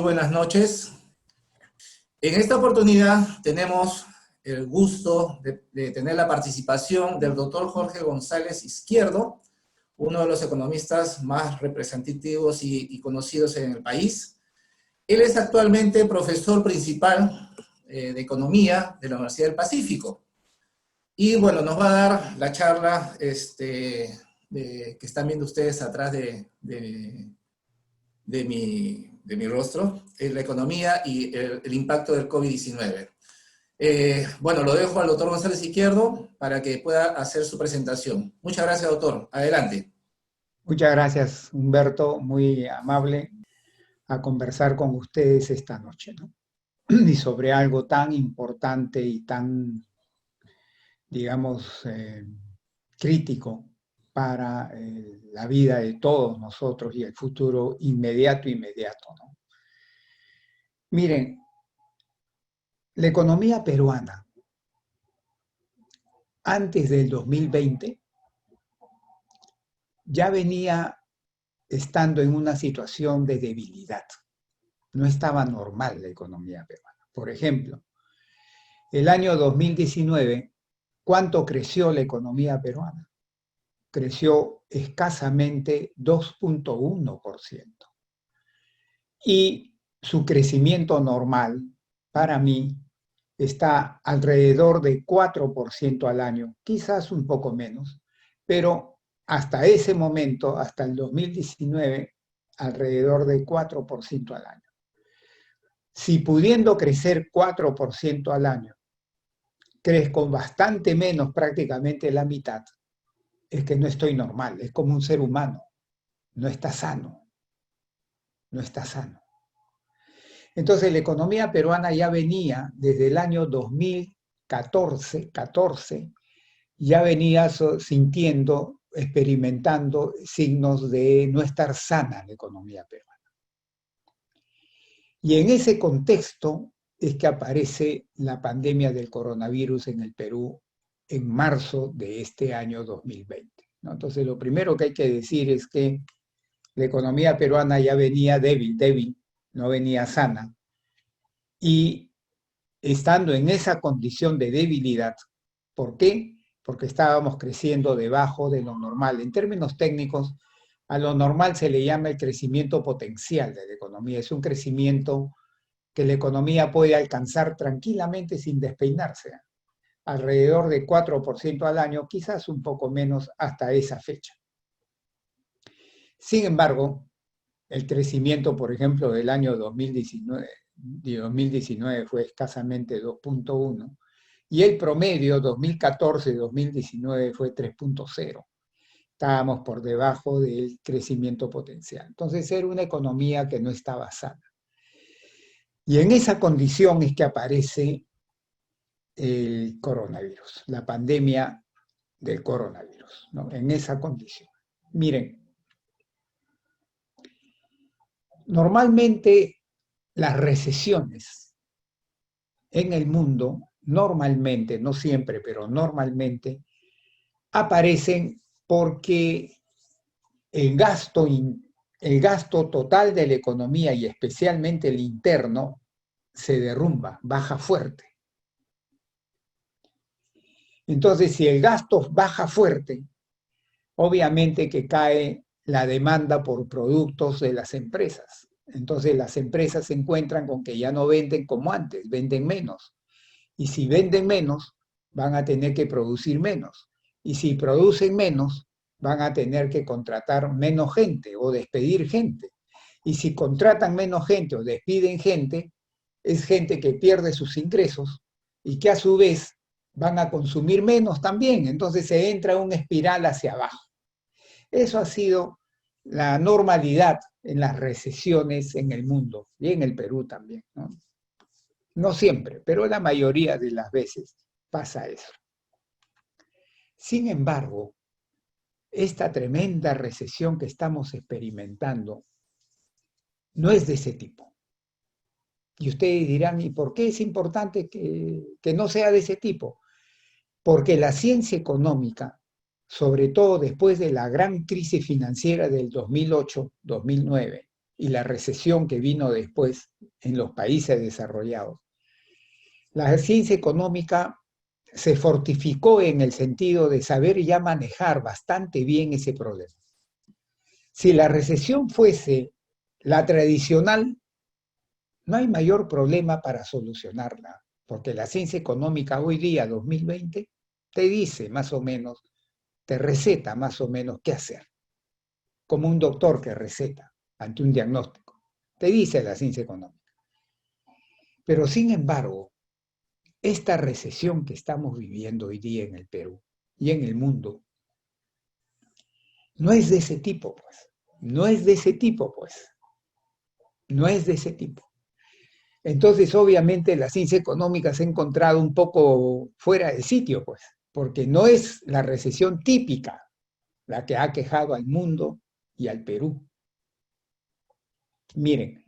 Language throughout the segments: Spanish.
Muy buenas noches. En esta oportunidad tenemos el gusto de tener la participación del doctor Jorge González Izquierdo, uno de los economistas más representativos y conocidos en el país. Él es actualmente profesor principal de Economía de la Universidad del Pacífico. Y bueno, nos va a dar la charla que están viendo ustedes atrás de mi rostro, la economía y el impacto del COVID-19. Bueno, lo dejo al doctor González Izquierdo para que pueda hacer su presentación. Muchas gracias, doctor. Adelante. Muchas gracias, Humberto. Muy amable a conversar con ustedes esta noche, ¿no? Y sobre algo tan importante y tan, digamos, crítico para la vida de todos nosotros y el futuro inmediato, ¿no? Miren, la economía peruana, antes del 2020, ya venía estando en una situación de debilidad. No estaba normal la economía peruana. Por ejemplo, el año 2019, ¿cuánto creció la economía peruana? Creció escasamente 2.1%. Y su crecimiento normal, para mí, está alrededor de 4% al año, quizás un poco menos, pero hasta ese momento, hasta el 2019, alrededor de 4% al año. Si pudiendo crecer 4% al año, crezco bastante menos, prácticamente la mitad, es que no estoy normal, es como un ser humano, no está sano, no está sano. Entonces la economía peruana ya venía desde el año 2014, ya venía sintiendo, experimentando signos de no estar sana la economía peruana. Y en ese contexto es que aparece la pandemia del coronavirus en el Perú en marzo de este año 2020, ¿no? Entonces lo primero que hay que decir es que la economía peruana ya venía débil, no venía sana. Y estando en esa condición de debilidad, ¿por qué? Porque estábamos creciendo debajo de lo normal. En términos técnicos, a lo normal se le llama el crecimiento potencial de la economía. Es un crecimiento que la economía puede alcanzar tranquilamente sin despeinarse, alrededor de 4% al año, quizás un poco menos hasta esa fecha. Sin embargo, el crecimiento, por ejemplo, del año 2019 fue escasamente 2.1 y el promedio 2014-2019 fue 3.0. Estábamos por debajo del crecimiento potencial. Entonces era una economía que no estaba sana. Y en esa condición es que aparece el coronavirus, la pandemia del coronavirus, ¿no? En esa condición. Miren, normalmente las recesiones en el mundo, normalmente, no siempre, pero normalmente, aparecen porque el gasto total de la economía y especialmente el interno se derrumba, baja fuerte. Entonces, si el gasto baja fuerte, obviamente que cae la demanda por productos de las empresas. Entonces, las empresas se encuentran con que ya no venden como antes, venden menos. Y si venden menos, van a tener que producir menos. Y si producen menos, van a tener que contratar menos gente o despedir gente. Y si contratan menos gente o despiden gente, es gente que pierde sus ingresos y que a su vez van a consumir menos también. Entonces se entra una espiral hacia abajo. Eso ha sido la normalidad en las recesiones en el mundo y en el Perú también, ¿no? No siempre, pero la mayoría de las veces pasa eso. Sin embargo, esta tremenda recesión que estamos experimentando no es de ese tipo. Y ustedes dirán, ¿y por qué es importante que no sea de ese tipo? Porque la ciencia económica, sobre todo después de la gran crisis financiera del 2008-2009, y la recesión que vino después en los países desarrollados, la ciencia económica se fortificó en el sentido de saber ya manejar bastante bien ese problema. Si la recesión fuese la tradicional, no hay mayor problema para solucionarla, porque la ciencia económica hoy día, 2020, te dice más o menos, te receta más o menos qué hacer, como un doctor que receta ante un diagnóstico. Te dice la ciencia económica. Pero sin embargo, esta recesión que estamos viviendo hoy día en el Perú y en el mundo, no es de ese tipo, pues. No es de ese tipo, pues. No es de ese tipo. Entonces, obviamente, la ciencia económica se ha encontrado un poco fuera de sitio, pues, porque no es la recesión típica la que ha quejado al mundo y al Perú. Miren,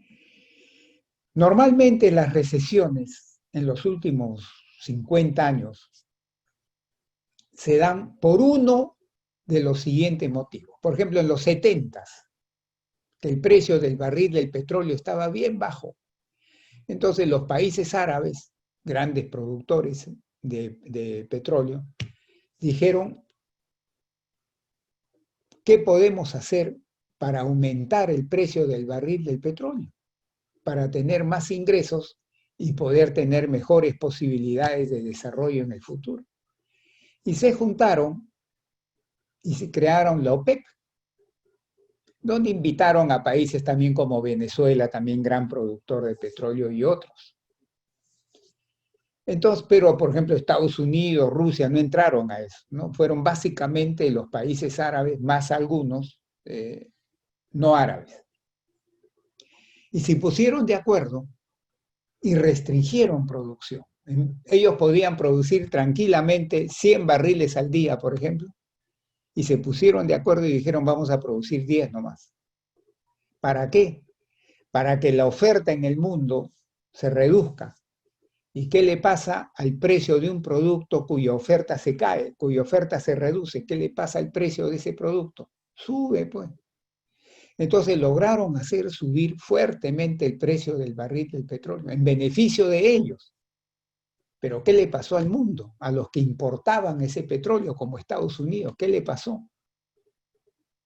normalmente las recesiones en los últimos 50 años se dan por uno de los siguientes motivos. Por ejemplo, en los 70, que el precio del barril del petróleo estaba bien bajo. Entonces los países árabes, grandes productores de petróleo, dijeron, ¿qué podemos hacer para aumentar el precio del barril del petróleo? Para tener más ingresos y poder tener mejores posibilidades de desarrollo en el futuro. Y se juntaron y se crearon la OPEP, donde invitaron a países también como Venezuela, también gran productor de petróleo, y otros. Entonces, pero por ejemplo Estados Unidos, Rusia no entraron a eso, ¿no? Fueron básicamente los países árabes, más algunos no árabes. Y se pusieron de acuerdo y restringieron producción. Ellos podían producir tranquilamente 100 barriles al día, por ejemplo, y se pusieron de acuerdo y dijeron vamos a producir 10 nomás. ¿Para qué? Para que la oferta en el mundo se reduzca. ¿Y qué le pasa al precio de un producto cuya oferta se cae, cuya oferta se reduce? ¿Qué le pasa al precio de ese producto? Sube, pues. Entonces lograron hacer subir fuertemente el precio del barril del petróleo, en beneficio de ellos. Pero ¿qué le pasó al mundo? A los que importaban ese petróleo, como Estados Unidos, ¿qué le pasó?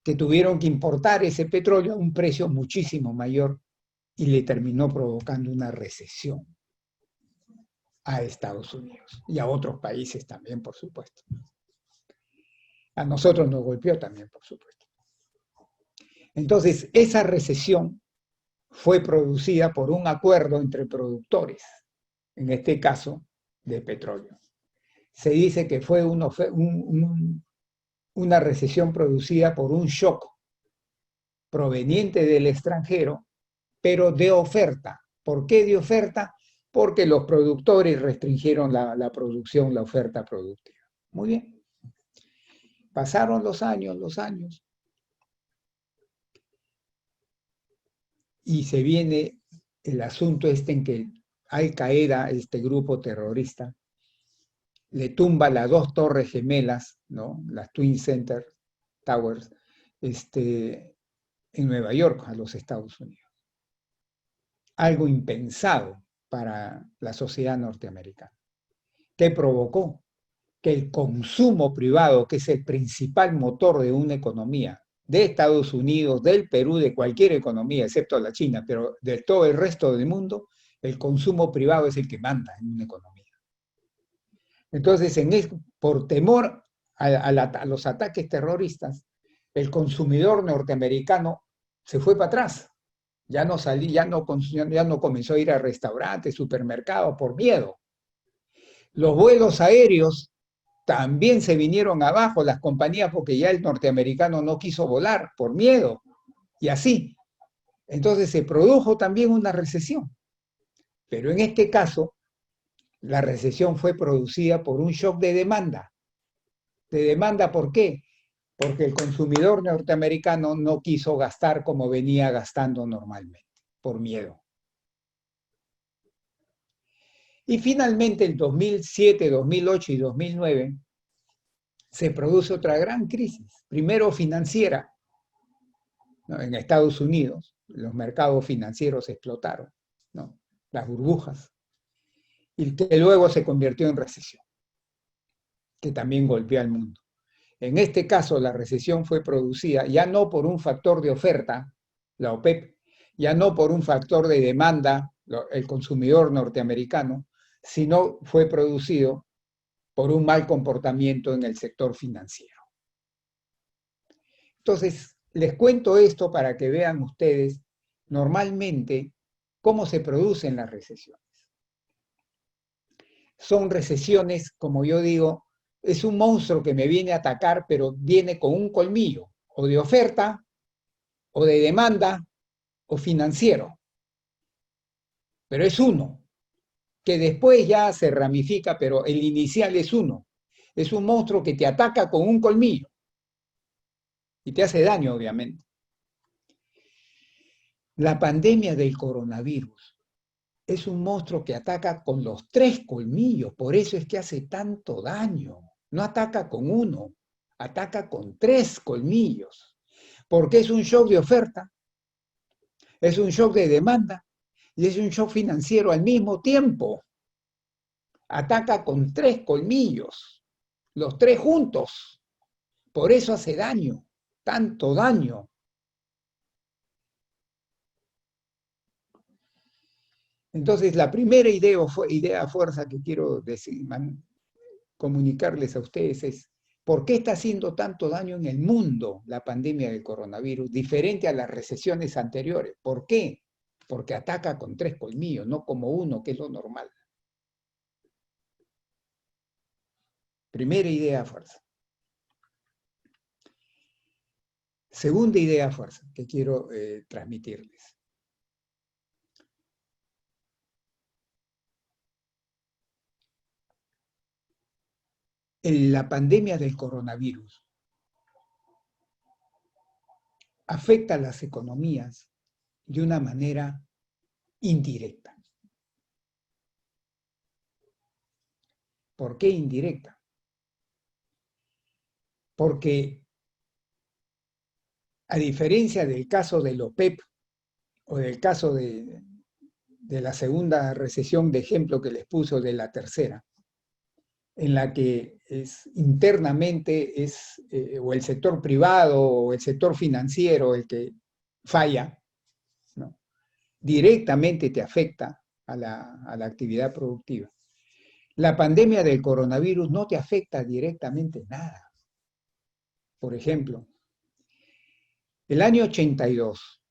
Que tuvieron que importar ese petróleo a un precio muchísimo mayor y le terminó provocando una recesión a Estados Unidos y a otros países también, por supuesto. A nosotros nos golpeó también, por supuesto. Entonces, esa recesión fue producida por un acuerdo entre productores, en este caso, de petróleo. Se dice que fue una recesión producida por un shock proveniente del extranjero, pero de oferta. ¿Por qué de oferta? Porque los productores restringieron la producción, la oferta productiva. Muy bien. Pasaron los años, y se viene el asunto en que Al Qaeda, este grupo terrorista, le tumba las dos torres gemelas, ¿no? Las Twin Center Towers, en Nueva York, a los Estados Unidos. Algo impensado para la sociedad norteamericana. ¿Qué provocó? Que el consumo privado, que es el principal motor de una economía, de Estados Unidos, del Perú, de cualquier economía, excepto la China, pero de todo el resto del mundo, el consumo privado es el que manda en una economía. Entonces, por temor a los ataques terroristas, el consumidor norteamericano se fue para atrás. Ya no comenzó a ir a restaurantes, supermercados, por miedo. Los vuelos aéreos también se vinieron abajo, las compañías, porque ya el norteamericano no quiso volar por miedo, y así. Entonces se produjo también una recesión. Pero en este caso, la recesión fue producida por un shock de demanda. ¿De demanda por qué? Porque el consumidor norteamericano no quiso gastar como venía gastando normalmente, por miedo. Y finalmente, en 2007, 2008 y 2009, se produce otra gran crisis. Primero financiera, ¿no? En Estados Unidos, los mercados financieros explotaron, ¿no? Las burbujas, y que luego se convirtió en recesión, que también golpeó al mundo. En este caso, la recesión fue producida ya no por un factor de oferta, la OPEP, ya no por un factor de demanda, el consumidor norteamericano, sino fue producido por un mal comportamiento en el sector financiero. Entonces, les cuento esto para que vean ustedes normalmente cómo se producen las recesiones. Son recesiones, como yo digo, es un monstruo que me viene a atacar, pero viene con un colmillo, o de oferta, o de demanda, o financiero. Pero es uno, que después ya se ramifica, pero el inicial es uno. Es un monstruo que te ataca con un colmillo y te hace daño, obviamente. La pandemia del coronavirus es un monstruo que ataca con los 3 colmillos, por eso es que hace tanto daño. No ataca con uno, ataca con 3 colmillos, porque es un shock de oferta, es un shock de demanda y es un shock financiero al mismo tiempo. Ataca con 3 colmillos, los 3 juntos, por eso hace daño, tanto daño. Entonces, la primera idea fuerza que quiero decir, comunicarles a ustedes es por qué está haciendo tanto daño en el mundo la pandemia del coronavirus, diferente a las recesiones anteriores. ¿Por qué? Porque ataca con 3 colmillos, no como uno, que es lo normal. Primera idea fuerza. Segunda idea fuerza que quiero transmitirles. En la pandemia del coronavirus afecta a las economías de una manera indirecta. ¿Por qué indirecta? Porque a diferencia del caso del OPEP o del caso de la segunda recesión de ejemplo que les puso de la tercera, en la que internamente es o el sector privado o el sector financiero el que falla, ¿no? Directamente te afecta a la actividad productiva. La pandemia del coronavirus no te afecta directamente nada. Por ejemplo, el año 82,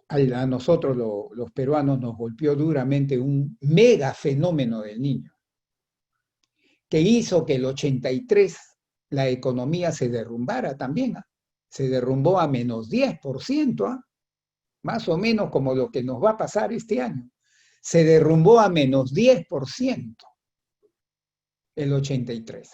a nosotros los peruanos nos golpeó duramente un mega fenómeno del Niño, que hizo que el 83 la economía se derrumbara también. Se derrumbó a menos 10%, más o menos como lo que nos va a pasar este año. Se derrumbó a menos 10% el 83.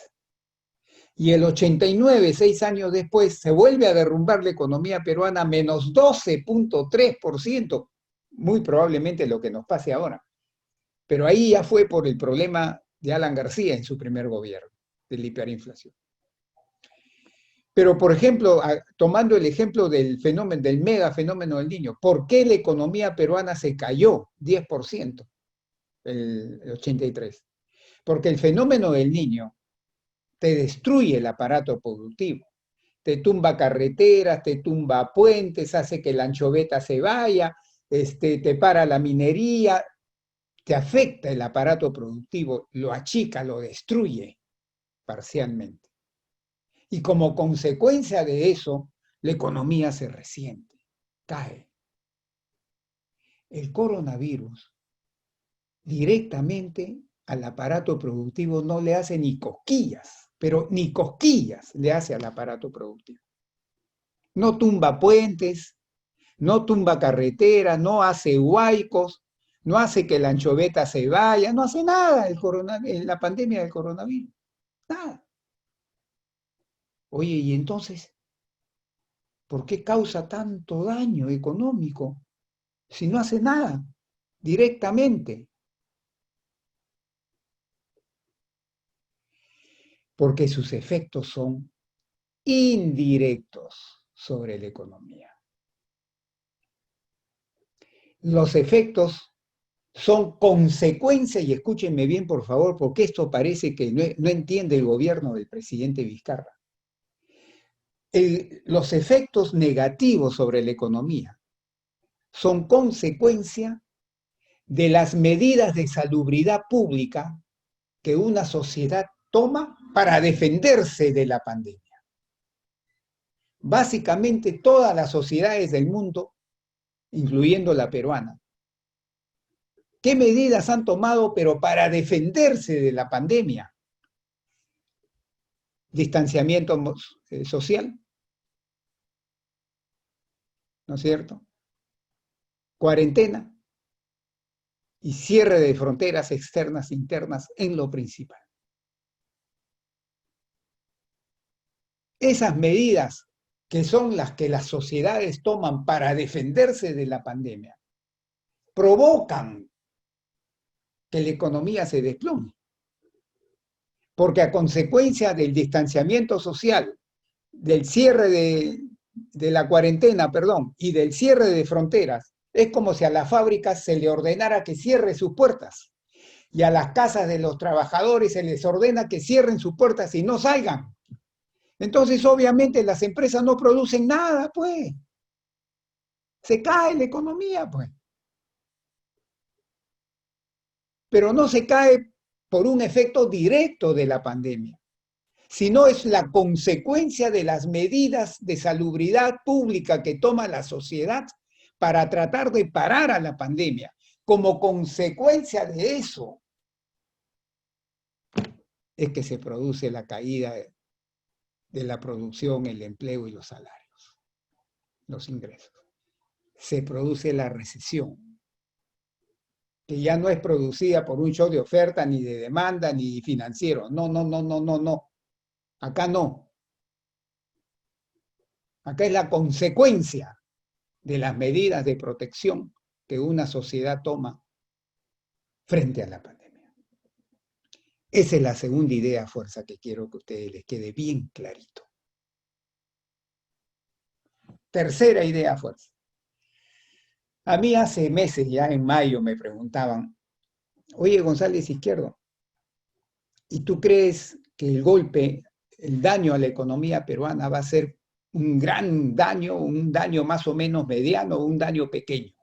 Y el 89, 6 años después, se vuelve a derrumbar la economía peruana a menos 12.3%, muy probablemente lo que nos pase ahora. Pero ahí ya fue por el problema de Alan García en su primer gobierno, de la hiperinflación. Pero, por ejemplo, tomando el ejemplo del fenómeno, del mega fenómeno del Niño, ¿por qué la economía peruana se cayó 10% el 83? Porque el fenómeno del Niño te destruye el aparato productivo, te tumba carreteras, te tumba puentes, hace que la anchoveta se vaya, te para la minería, te afecta el aparato productivo, lo achica, lo destruye parcialmente. Y como consecuencia de eso, la economía se resiente, cae. El coronavirus directamente al aparato productivo no le hace ni cosquillas, pero ni cosquillas le hace al aparato productivo. No tumba puentes, no tumba carreteras, no hace huaicos, no hace que la anchoveta se vaya, no hace nada en la pandemia del coronavirus. Nada. Oye, y entonces, ¿por qué causa tanto daño económico si no hace nada directamente? Porque sus efectos son indirectos sobre la economía. los efectos son consecuencia, y escúchenme bien por favor, porque esto parece que no entiende el gobierno del presidente Vizcarra. Los efectos negativos sobre la economía son consecuencia de las medidas de salubridad pública que una sociedad toma para defenderse de la pandemia. Básicamente todas las sociedades del mundo, incluyendo la peruana, ¿qué medidas han tomado pero para defenderse de la pandemia? Distanciamiento social, ¿no es cierto? Cuarentena y cierre de fronteras externas e internas en lo principal. Esas medidas que son las que las sociedades toman para defenderse de la pandemia, provocan que la economía se desplome. Porque a consecuencia del distanciamiento social, del cierre de la cuarentena, y del cierre de fronteras, es como si a las fábricas se le ordenara que cierre sus puertas y a las casas de los trabajadores se les ordena que cierren sus puertas y no salgan. Entonces, obviamente, las empresas no producen nada, pues. Se cae la economía, pues. Pero no se cae por un efecto directo de la pandemia, sino es la consecuencia de las medidas de salubridad pública que toma la sociedad para tratar de parar a la pandemia. Como consecuencia de eso es que se produce la caída de la producción, el empleo y los salarios, los ingresos. Se produce la recesión, que ya no es producida por un shock de oferta, ni de demanda, ni financiero. No, no, no, no, no, no. Acá no. Acá es la consecuencia de las medidas de protección que una sociedad toma frente a la pandemia. Esa es la segunda idea fuerza que quiero que a ustedes les quede bien clarito. Tercera idea fuerza. A mí hace meses, ya en mayo, me preguntaban, oye, González Izquierdo, ¿y tú crees que el golpe, el daño a la economía peruana va a ser un gran daño, un daño más o menos mediano o un daño pequeño?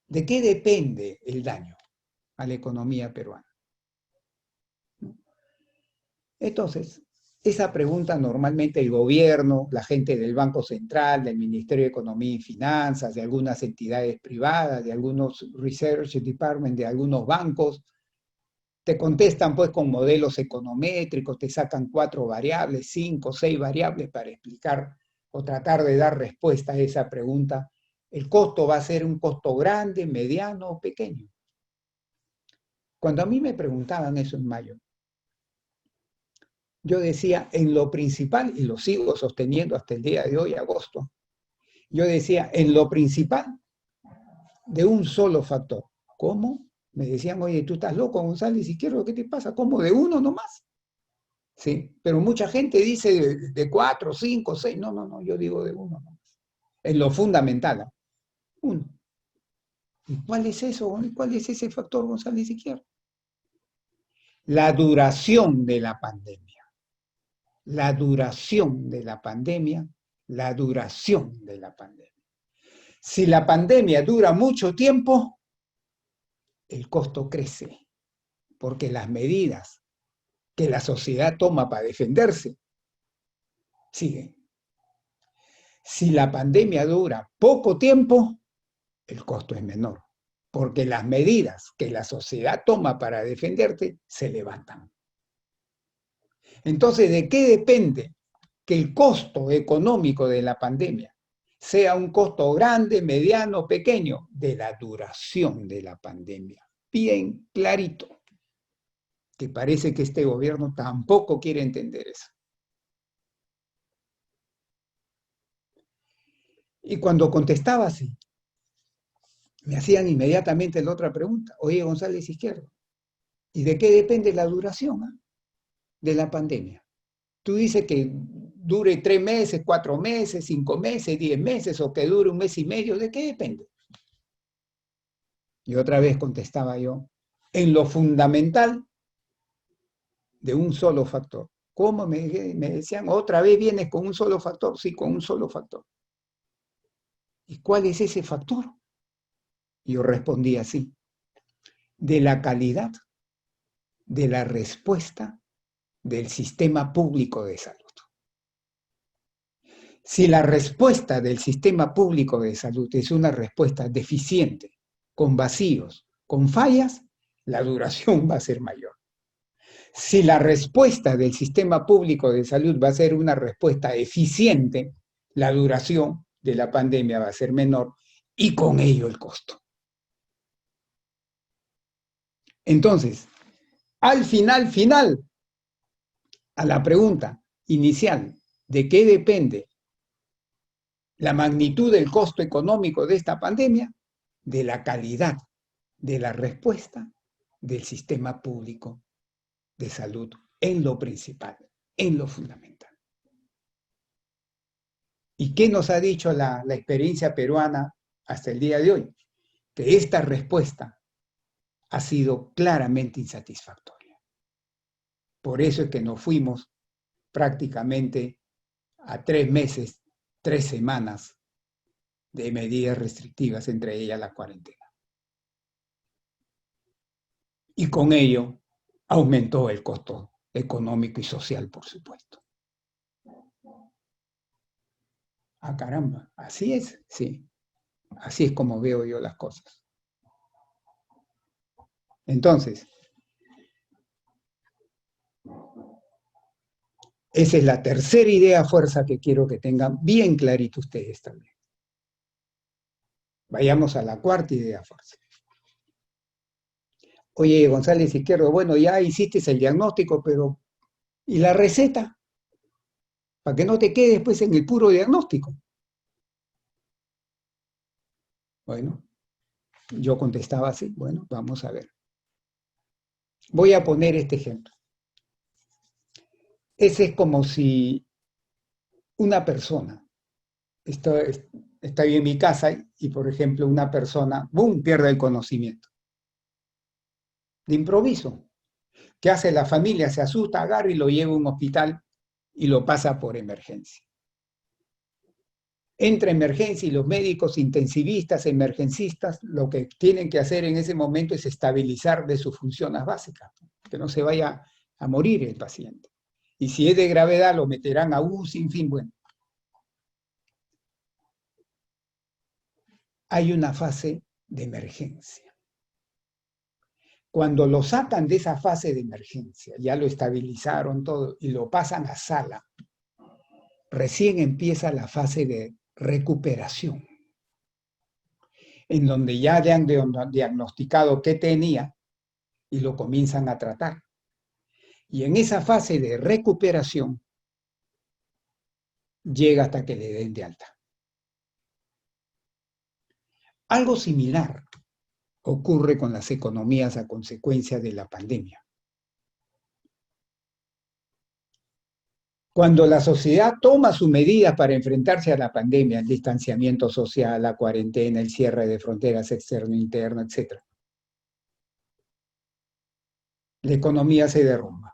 ¿De qué depende el daño a la economía peruana? Entonces, esa pregunta normalmente el gobierno, la gente del Banco Central, del Ministerio de Economía y Finanzas, de algunas entidades privadas, de algunos research departments, de algunos bancos, te contestan pues con modelos econométricos, te sacan 4 variables, 5, 6 variables para explicar o tratar de dar respuesta a esa pregunta. ¿El costo va a ser un costo grande, mediano o pequeño? Cuando a mí me preguntaban eso en mayo, yo decía en lo principal, y lo sigo sosteniendo hasta el día de hoy, agosto, yo decía en lo principal de un solo factor. ¿Cómo? Me decían, oye, tú estás loco, González Izquierdo, ¿qué te pasa? ¿Cómo? ¿De uno nomás? Sí, pero mucha gente dice de 4, 5, 6. No, no, no, yo digo de uno nomás. En lo fundamental, uno. ¿Y cuál es eso? ¿Cuál es ese factor, González Izquierdo? La duración de la pandemia. La duración de la pandemia, la duración de la pandemia. Si la pandemia dura mucho tiempo, el costo crece, porque las medidas que la sociedad toma para defenderse siguen. Si la pandemia dura poco tiempo, el costo es menor, porque las medidas que la sociedad toma para defenderte se levantan. Entonces, ¿de qué depende que el costo económico de la pandemia sea un costo grande, mediano, pequeño? De la duración de la pandemia. Bien clarito. Que parece que este gobierno tampoco quiere entender eso. Y cuando contestaba así, me hacían inmediatamente la otra pregunta. Oye, González Izquierdo, ¿y de qué depende la duración de la pandemia? Tú dices que dure 3 meses, 4 meses, 5 meses, 10 meses, o que dure un mes y medio. ¿De qué depende? Y otra vez contestaba yo, en lo fundamental de un solo factor. ¿Cómo me decían? ¿Otra vez vienes con un solo factor? Sí, con un solo factor. ¿Y cuál es ese factor? Yo respondí así, de la calidad de la respuesta del sistema público de salud. Si la respuesta del sistema público de salud es una respuesta deficiente, con vacíos, con fallas, la duración va a ser mayor. Si la respuesta del sistema público de salud va a ser una respuesta eficiente, la duración de la pandemia va a ser menor y con ello el costo. Entonces, al final, a la pregunta inicial de qué depende la magnitud del costo económico de esta pandemia, de la calidad de la respuesta del sistema público de salud en lo principal, en lo fundamental. ¿Y qué nos ha dicho la experiencia peruana hasta el día de hoy? Que esta respuesta ha sido claramente insatisfactoria. Por eso es que nos fuimos prácticamente a 3 meses, 3 semanas de medidas restrictivas, entre ellas la cuarentena. Y con ello aumentó el costo económico y social, por supuesto. Ah, caramba, así es, sí. Así es como veo yo las cosas. Entonces, esa es la tercera idea fuerza que quiero que tengan bien clarito ustedes también. Vayamos a la cuarta idea fuerza. Oye, González Izquierdo, bueno, ya hiciste el diagnóstico, pero ¿y la receta? Para que no te quedes pues en el puro diagnóstico. Bueno, yo contestaba así, bueno, vamos a ver. Voy a poner este ejemplo. Ese es como si una persona, está yo en mi casa y, por ejemplo, una persona, ¡boom!, pierde el conocimiento. De improviso. ¿Qué hace la familia? Se asusta, agarra y lo lleva a un hospital y lo pasa por emergencia. Entra emergencia y los médicos intensivistas, emergencistas, lo que tienen que hacer en ese momento es estabilizar de sus funciones básicas, que no se vaya a morir el paciente. Y si es de gravedad, lo meterán a UCI, en fin, bueno. Hay una fase de emergencia. Cuando lo sacan de esa fase de emergencia, ya lo estabilizaron todo y lo pasan a sala, recién empieza la fase de recuperación, en donde ya le han diagnosticado qué tenía y lo comienzan a tratar. Y en esa fase de recuperación llega hasta que le den de alta. Algo similar ocurre con las economías a consecuencia de la pandemia. Cuando la sociedad toma sus medidas para enfrentarse a la pandemia, el distanciamiento social, la cuarentena, el cierre de fronteras externo e interno, etc., la economía se derrumba.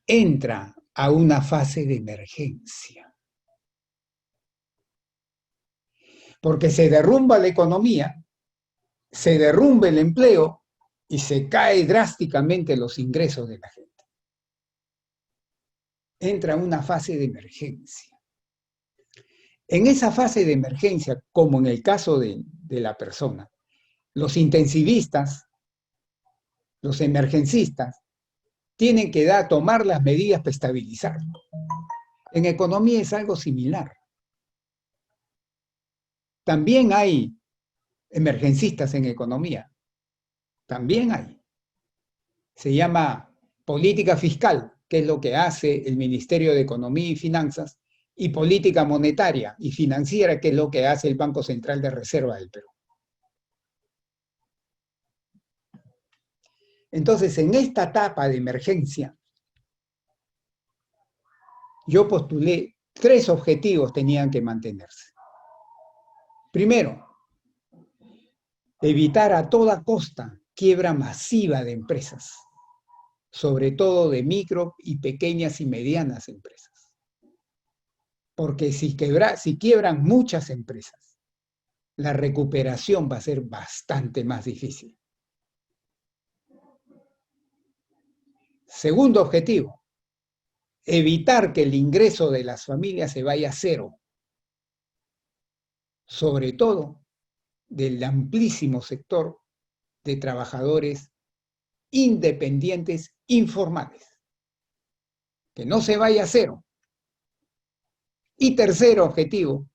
Entra a una fase de emergencia. Porque se derrumba la economía, se derrumba el empleo y se cae drásticamente los ingresos de la gente. Entra una fase de emergencia. En esa fase de emergencia, como en el caso de la persona, los intensivistas, los emergencistas, tienen que tomar las medidas para estabilizarlo. En economía es algo similar. También hay emergencistas en economía. También hay. Se llama política fiscal, que es lo que hace el Ministerio de Economía y Finanzas, y política monetaria y financiera, que es lo que hace el Banco Central de Reserva del Perú. Entonces, en esta etapa de emergencia, yo postulé 3 objetivos tenían que mantenerse. Primero, Evitar a toda costa quiebra masiva de empresas, sobre todo de micro y pequeñas y medianas empresas. Porque si quiebran muchas empresas, la recuperación va a ser bastante más difícil. Segundo objetivo, evitar que el ingreso de las familias se vaya a cero, sobre todo del amplísimo sector de trabajadores independientes informales, que no se vaya a cero. Y tercer objetivo,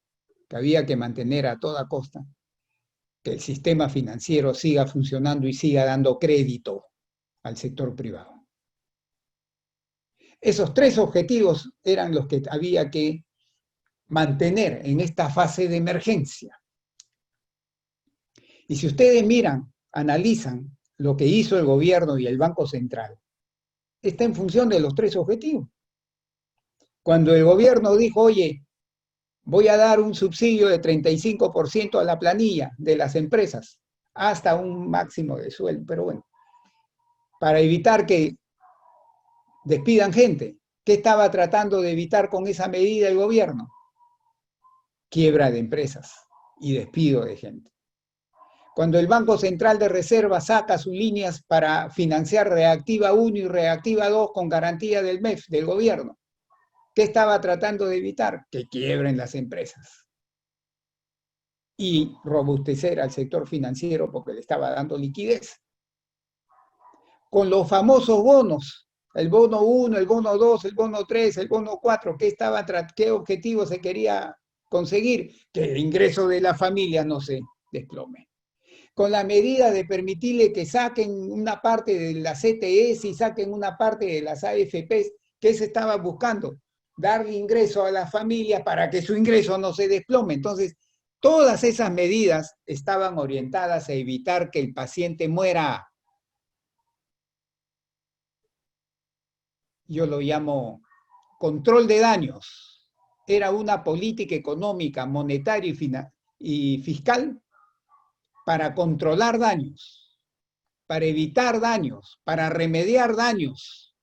que había que mantener a toda costa, que el sistema financiero siga funcionando y siga dando crédito al sector privado. Esos tres objetivos eran los que había que mantener en esta fase de emergencia. Y si ustedes miran, analizan lo que hizo el gobierno y el Banco Central, está en función de los tres objetivos. Cuando el gobierno dijo, oye, voy a dar un subsidio de 35% a la planilla de las empresas, hasta un máximo de sueldo, pero bueno, para evitar que despidan gente. ¿Qué estaba tratando de evitar con esa medida el gobierno? Quiebra de empresas y despido de gente. Cuando el Banco Central de Reserva saca sus líneas para financiar Reactiva 1 y Reactiva 2 con garantía del MEF, del gobierno, ¿qué estaba tratando de evitar? Que quiebren las empresas y robustecer al sector financiero porque le estaba dando liquidez. Con los famosos bonos, el bono 1, el bono 2, el bono 3, el bono 4, ¿qué objetivo se quería conseguir? Que el ingreso de la familia no se desplome. Con la medida de permitirle que saquen una parte de la CTS y saquen una parte de las AFPs, ¿qué se estaba buscando? Darle ingreso a las familias para que su ingreso no se desplome. Entonces, todas esas medidas estaban orientadas a evitar que el paciente muera. Yo lo llamo control de daños. Era una política económica, monetaria y fiscal para controlar daños, para evitar daños, para remediar daños.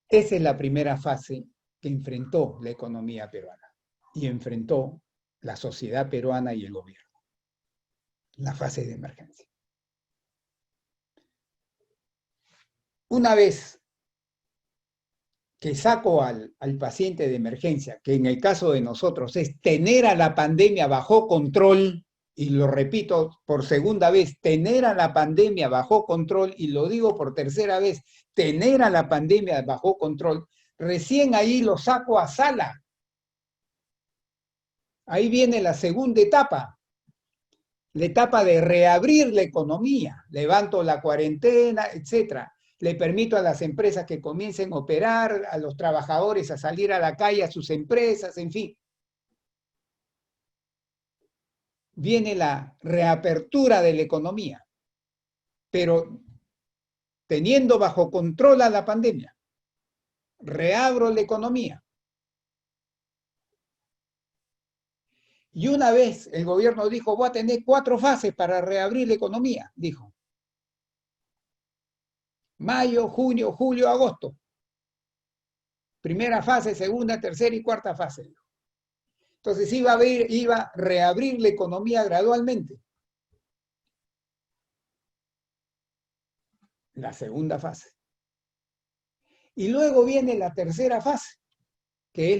Esa es la primera fase que enfrentó la economía peruana y enfrentó la sociedad peruana y el gobierno, la fase de emergencia. Una vez que saco al paciente de emergencia, que en el caso de nosotros es tener a la pandemia bajo control, y lo repito por segunda vez, tener a la pandemia bajo control, y lo digo por tercera vez, tener a la pandemia bajo control, recién ahí lo saco a sala. Ahí viene la segunda etapa, la etapa de reabrir la economía, levanto la cuarentena, etcétera. Le permito a las empresas que comiencen a operar, a los trabajadores a salir a la calle, a sus empresas, en fin. Viene la reapertura de la economía, pero teniendo bajo control a la pandemia. Reabro la economía. Y una vez el gobierno dijo, voy a tener 4 fases para reabrir la economía, dijo. Mayo, junio, julio, agosto. Primera fase, segunda, tercera y cuarta fase. Entonces iba a reabrir la economía gradualmente. La segunda fase. Y luego viene la tercera fase, que es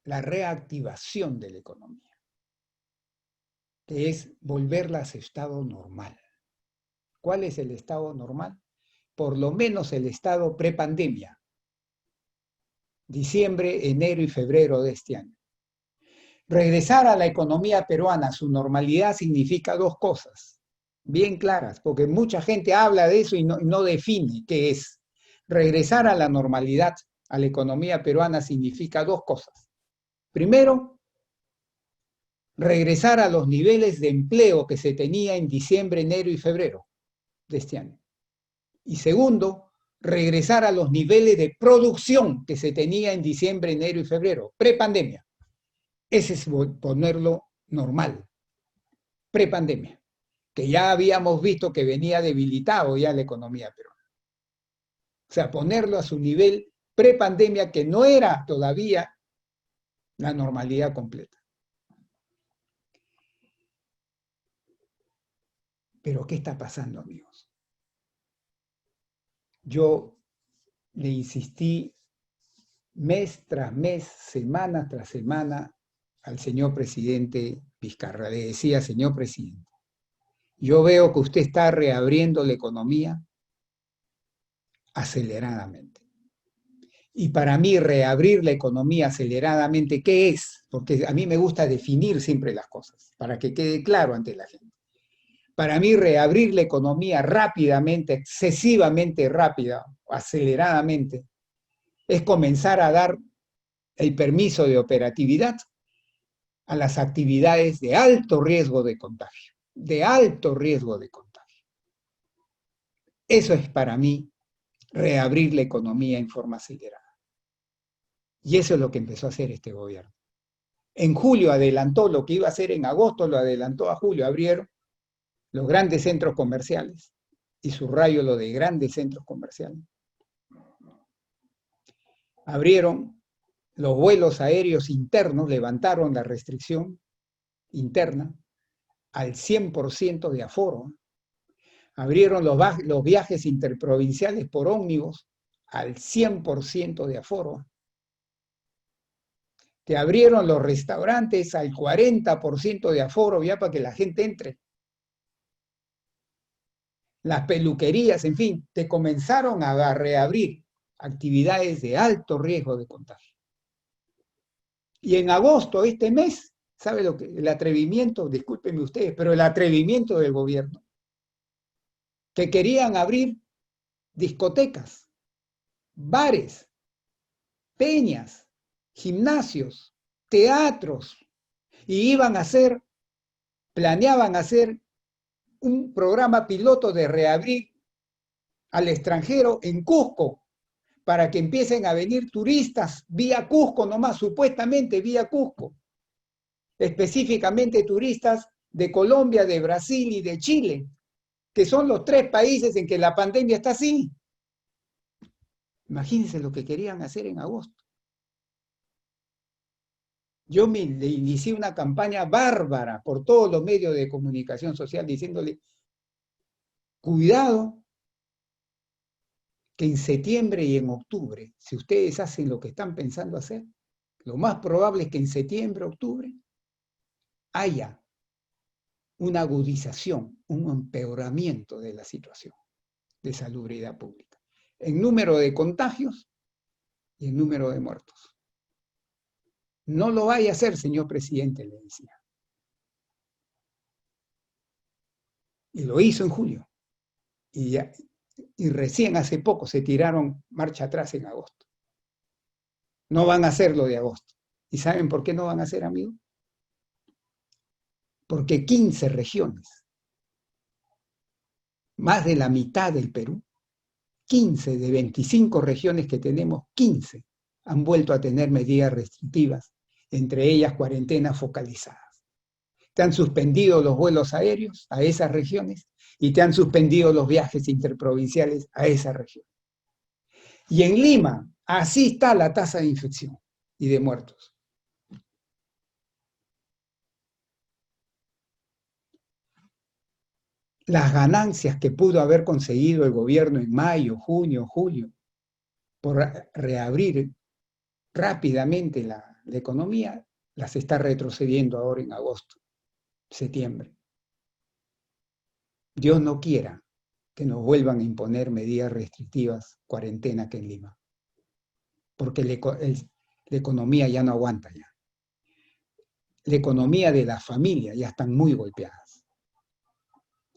la reactivación de la economía, que es volverla a su estado normal. ¿Cuál es el estado normal? Por lo menos el estado prepandemia. Diciembre, enero y febrero de este año. Regresar a la economía peruana a su normalidad significa 2 cosas, bien claras, porque mucha gente habla de eso y no define qué es. Regresar a la normalidad a la economía peruana significa 2 cosas. Primero, regresar a los niveles de empleo que se tenía en diciembre, enero y febrero de este año. Y segundo, regresar a los niveles de producción que se tenía en diciembre, enero y febrero, prepandemia. Ese es ponerlo normal, prepandemia, que ya habíamos visto que venía debilitado ya la economía peruana. O sea, ponerlo a su nivel prepandemia, que no era todavía la normalidad completa. Pero ¿qué está pasando, amigos? Yo le insistí mes tras mes, semana tras semana, al señor presidente Vizcarra. Le decía, señor presidente, yo veo que usted está reabriendo la economía aceleradamente. Y para mí, reabrir la economía aceleradamente, ¿qué es? Porque a mí me gusta definir siempre las cosas, para que quede claro ante la gente. Para mí, reabrir la economía rápidamente, excesivamente rápida, aceleradamente, es comenzar a dar el permiso de operatividad a las actividades de alto riesgo de contagio, de alto riesgo de contagio. Eso es para mí reabrir la economía en forma acelerada. Y eso es lo que empezó a hacer este gobierno. En julio adelantó lo que iba a hacer en agosto, lo adelantó a julio, abrieron los grandes centros comerciales, y subrayo lo de grandes centros comerciales. Abrieron los vuelos aéreos internos, levantaron la restricción interna al 100% de aforo. Abrieron los viajes interprovinciales por ómnibus al 100% de aforo. Te abrieron los restaurantes al 40% de aforo ya para que la gente entre. Las peluquerías, en fin, te comenzaron a reabrir actividades de alto riesgo de contagio. Y en agosto, este mes, ¿sabe lo que? El atrevimiento, discúlpenme ustedes, pero el atrevimiento del gobierno, que querían abrir discotecas, bares, peñas, gimnasios, teatros, y planeaban hacer un programa piloto de reabrir al extranjero en Cusco, para que empiecen a venir turistas vía Cusco nomás, supuestamente vía Cusco, específicamente turistas de Colombia, de Brasil y de Chile, que son los 3 países en que la pandemia está así. Imagínense lo que querían hacer en agosto. Yo le inicié una campaña bárbara por todos los medios de comunicación social diciéndole, cuidado, que en septiembre y en octubre, si ustedes hacen lo que están pensando hacer, lo más probable es que en septiembre, octubre, haya una agudización, un empeoramiento de la situación de salubridad pública, en número de contagios y en número de muertos. No lo vaya a hacer, señor presidente, le decía. Y lo hizo en julio. Y recién hace poco se tiraron marcha atrás en agosto. No van a hacer lo de agosto. ¿Y saben por qué no van a hacer, amigos? Porque 15 regiones, más de la mitad del Perú, 15 de 25 regiones que tenemos, 15 han vuelto a tener medidas restrictivas, entre ellas cuarentenas focalizadas. Te han suspendido los vuelos aéreos a esas regiones y te han suspendido los viajes interprovinciales a esas regiones. Y en Lima, así está la tasa de infección y de muertos. Las ganancias que pudo haber conseguido el gobierno en mayo, junio, julio, por reabrir rápidamente la economía, las está retrocediendo ahora en agosto, septiembre. Dios no quiera que nos vuelvan a imponer medidas restrictivas, cuarentena aquí en Lima, porque la economía ya no aguanta ya. La economía de las familias ya están muy golpeadas.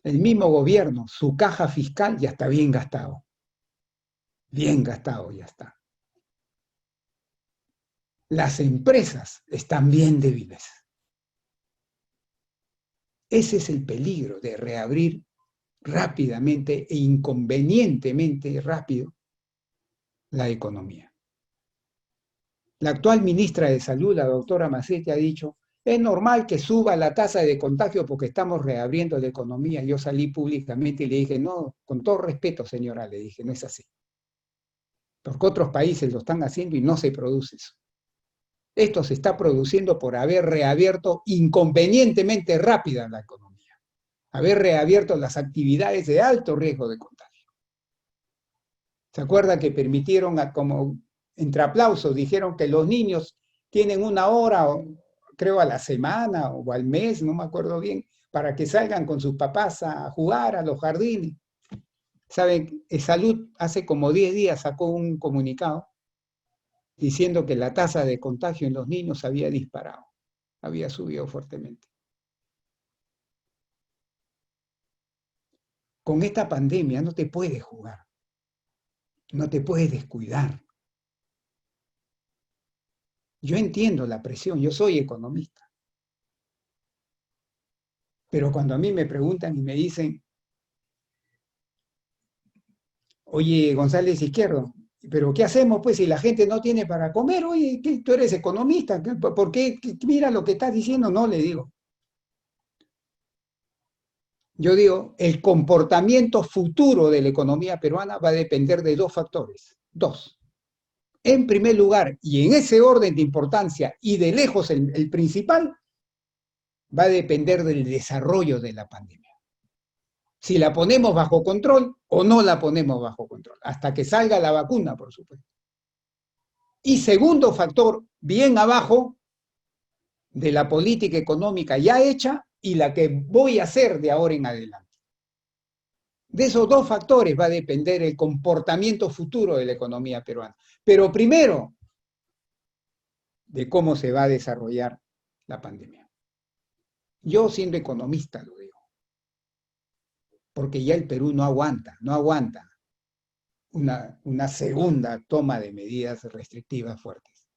El mismo gobierno, su caja fiscal ya está bien gastado. Bien gastado ya está. Las empresas están bien débiles. Ese es el peligro de reabrir rápidamente e inconvenientemente rápido la economía. La actual ministra de Salud, la doctora Macetti, ha dicho, es normal que suba la tasa de contagio porque estamos reabriendo la economía. Yo salí públicamente y le dije, no, con todo respeto, señora, le dije, no es así. Porque otros países lo están haciendo y no se produce eso. Esto se está produciendo por haber reabierto inconvenientemente rápida la economía, haber reabierto las actividades de alto riesgo de contagio. ¿Se acuerda que permitieron, como entre aplausos, dijeron que los niños tienen una hora, creo a la semana o al mes, no me acuerdo bien, para que salgan con sus papás a jugar a los jardines? ¿Saben? Salud hace como 10 días sacó un comunicado diciendo que la tasa de contagio en los niños había disparado, había subido fuertemente. Con esta pandemia no te puedes jugar, no te puedes descuidar. Yo entiendo la presión, yo soy economista, pero cuando a mí me preguntan y me dicen, oye, González Izquierdo, pero ¿qué hacemos pues si la gente no tiene para comer? Oye, tú eres economista, ¿por qué? Mira lo que estás diciendo, no le digo. Yo digo, el comportamiento futuro de la economía peruana va a depender de dos factores. Dos. En primer lugar, y en ese orden de importancia, y de lejos el principal, va a depender del desarrollo de la pandemia. Si la ponemos bajo control o no la ponemos bajo control, hasta que salga la vacuna, por supuesto. Y segundo factor, bien abajo de la política económica ya hecha y la que voy a hacer de ahora en adelante. De esos dos factores va a depender el comportamiento futuro de la economía peruana. Pero primero, de cómo se va a desarrollar la pandemia. Yo siendo economista lo digo, porque ya el Perú no aguanta una segunda toma de medidas restrictivas fuertes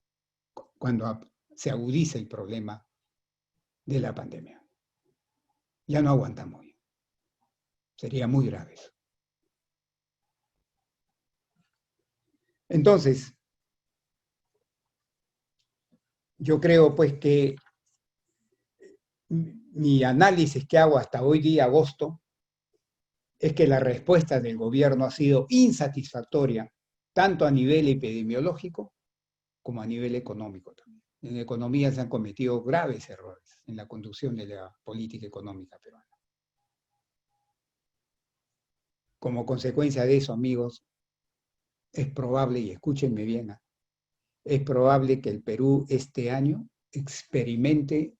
cuando se agudice el problema de la pandemia. Ya no aguantamos. Sería muy grave eso. Entonces, yo creo pues que mi análisis que hago hasta hoy día, agosto, es que la respuesta del gobierno ha sido insatisfactoria, tanto a nivel epidemiológico como a nivel económico también. En economía se han cometido graves errores en la conducción de la política económica peruana. Como consecuencia de eso, amigos, es probable, y escúchenme bien, es probable que el Perú este año experimente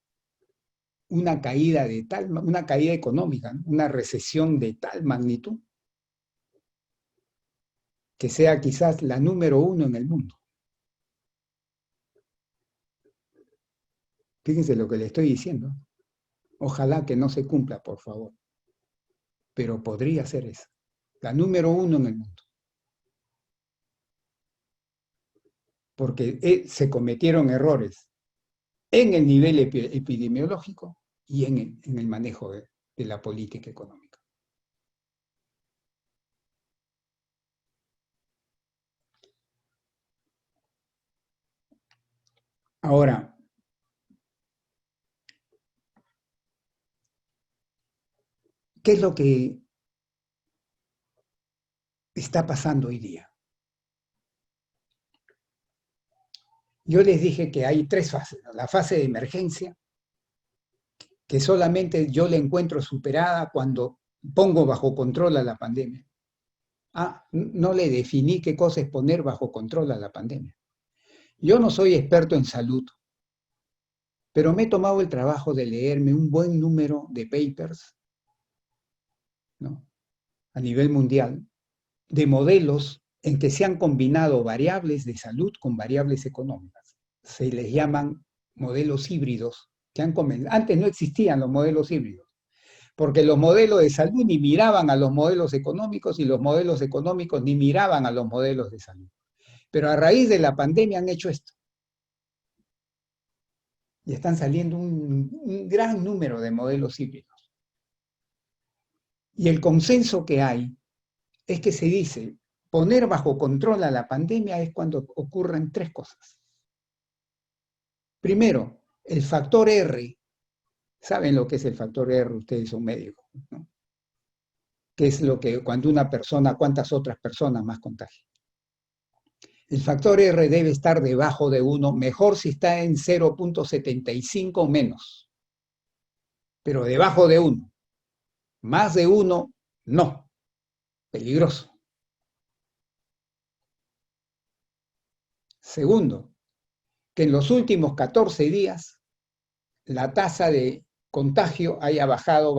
una caída económica, una recesión de tal magnitud, que sea quizás la número 1 en el mundo. Fíjense lo que le estoy diciendo. Ojalá que no se cumpla, por favor. Pero podría ser esa, la número 1 en el mundo. Porque se cometieron errores en el nivel epidemiológico y en el manejo de la política económica. Ahora, ¿qué es lo que está pasando hoy día? Yo les dije que hay 3 fases, ¿no? La fase de emergencia, que solamente yo la encuentro superada cuando pongo bajo control a la pandemia. No le definí qué cosa es poner bajo control a la pandemia. Yo no soy experto en salud, pero me he tomado el trabajo de leerme un buen número de papers, ¿no?, a nivel mundial, de modelos en que se han combinado variables de salud con variables económicas. Se les llaman modelos híbridos, que antes no existían los modelos híbridos, porque los modelos de salud ni miraban a los modelos económicos y los modelos económicos ni miraban a los modelos de salud. Pero a raíz de la pandemia han hecho esto. Y están saliendo un gran número de modelos híbridos. Y el consenso que hay es que se dice, poner bajo control a la pandemia es cuando ocurren 3 cosas. Primero, el factor R. ¿Saben lo que es el factor R? Ustedes son médicos, ¿no? Que es lo que cuando una persona, cuántas otras personas más contagia. El factor R debe estar debajo de 1, mejor si está en 0.75 o menos, pero debajo de 1. Más de 1, no, peligroso. Segundo, que en los últimos 14 días la tasa de contagio haya bajado,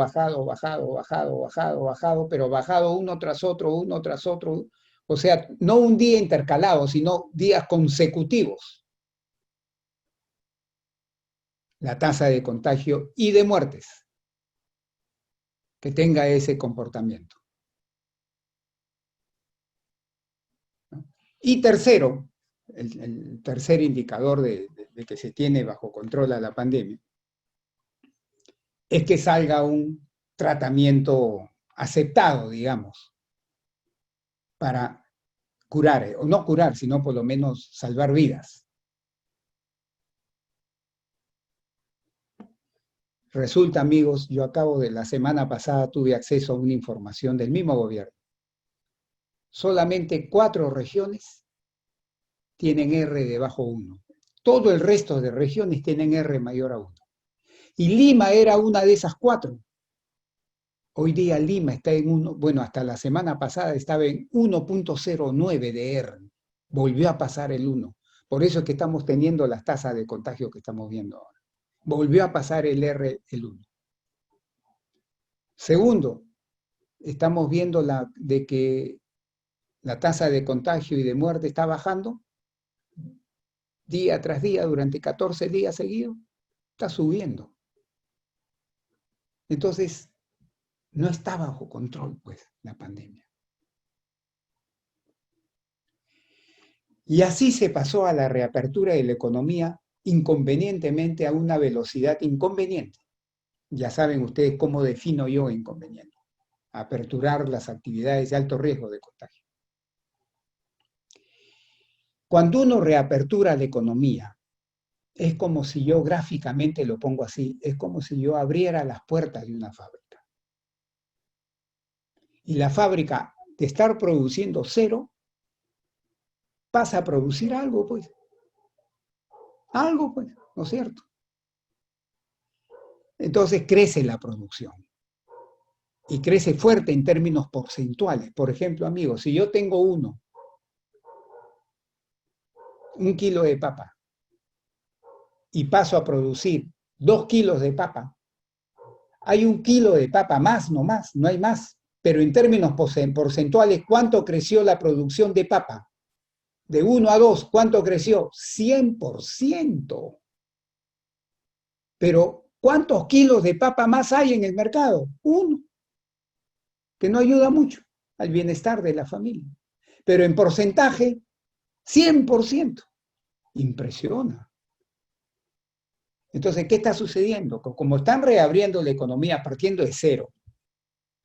pero bajado uno tras otro. O sea, no un día intercalado, sino días consecutivos. La tasa de contagio y de muertes que tenga ese comportamiento. Y tercero, el tercer indicador de que se tiene bajo control a la pandemia, es que salga un tratamiento aceptado, digamos, para curar, o no curar, sino por lo menos salvar vidas. Resulta, amigos, yo acabo de la semana pasada tuve acceso a una información del mismo gobierno. Solamente 4 regiones tienen R debajo 1. Todo el resto de regiones tienen R mayor a 1. Y Lima era una de esas 4. Hoy día Lima está en 1, bueno, hasta la semana pasada estaba en 1.09 de R. Volvió a pasar el 1. Por eso es que estamos teniendo las tasas de contagio que estamos viendo ahora. Volvió a pasar el R, el 1. Segundo, estamos viendo de que la tasa de contagio y de muerte está bajando día tras día durante 14 días seguidos. Está subiendo. Entonces, no está bajo control, pues, la pandemia. Y así se pasó a la reapertura de la economía inconvenientemente a una velocidad inconveniente. Ya saben ustedes cómo defino yo inconveniente. Aperturar las actividades de alto riesgo de contagio. Cuando uno reapertura la economía, es como si yo gráficamente lo pongo así, es como si yo abriera las puertas de una fábrica. Y la fábrica, de estar produciendo 0, pasa a producir algo, pues. Algo, pues, ¿no es cierto? Entonces crece la producción. Y crece fuerte en términos porcentuales. Por ejemplo, amigos, si yo tengo 1 kilo de papa, y paso a producir 2 kilos de papa, hay 1 kilo de papa más, no más, no hay más. Pero en términos porcentuales, ¿cuánto creció la producción de papa? De 1 a 2, ¿cuánto creció? 100%. Pero, ¿cuántos kilos de papa más hay en el mercado? 1, que no ayuda mucho al bienestar de la familia. Pero en porcentaje, 100%. Impresiona. Entonces, ¿qué está sucediendo? Como están reabriendo la economía partiendo de 0,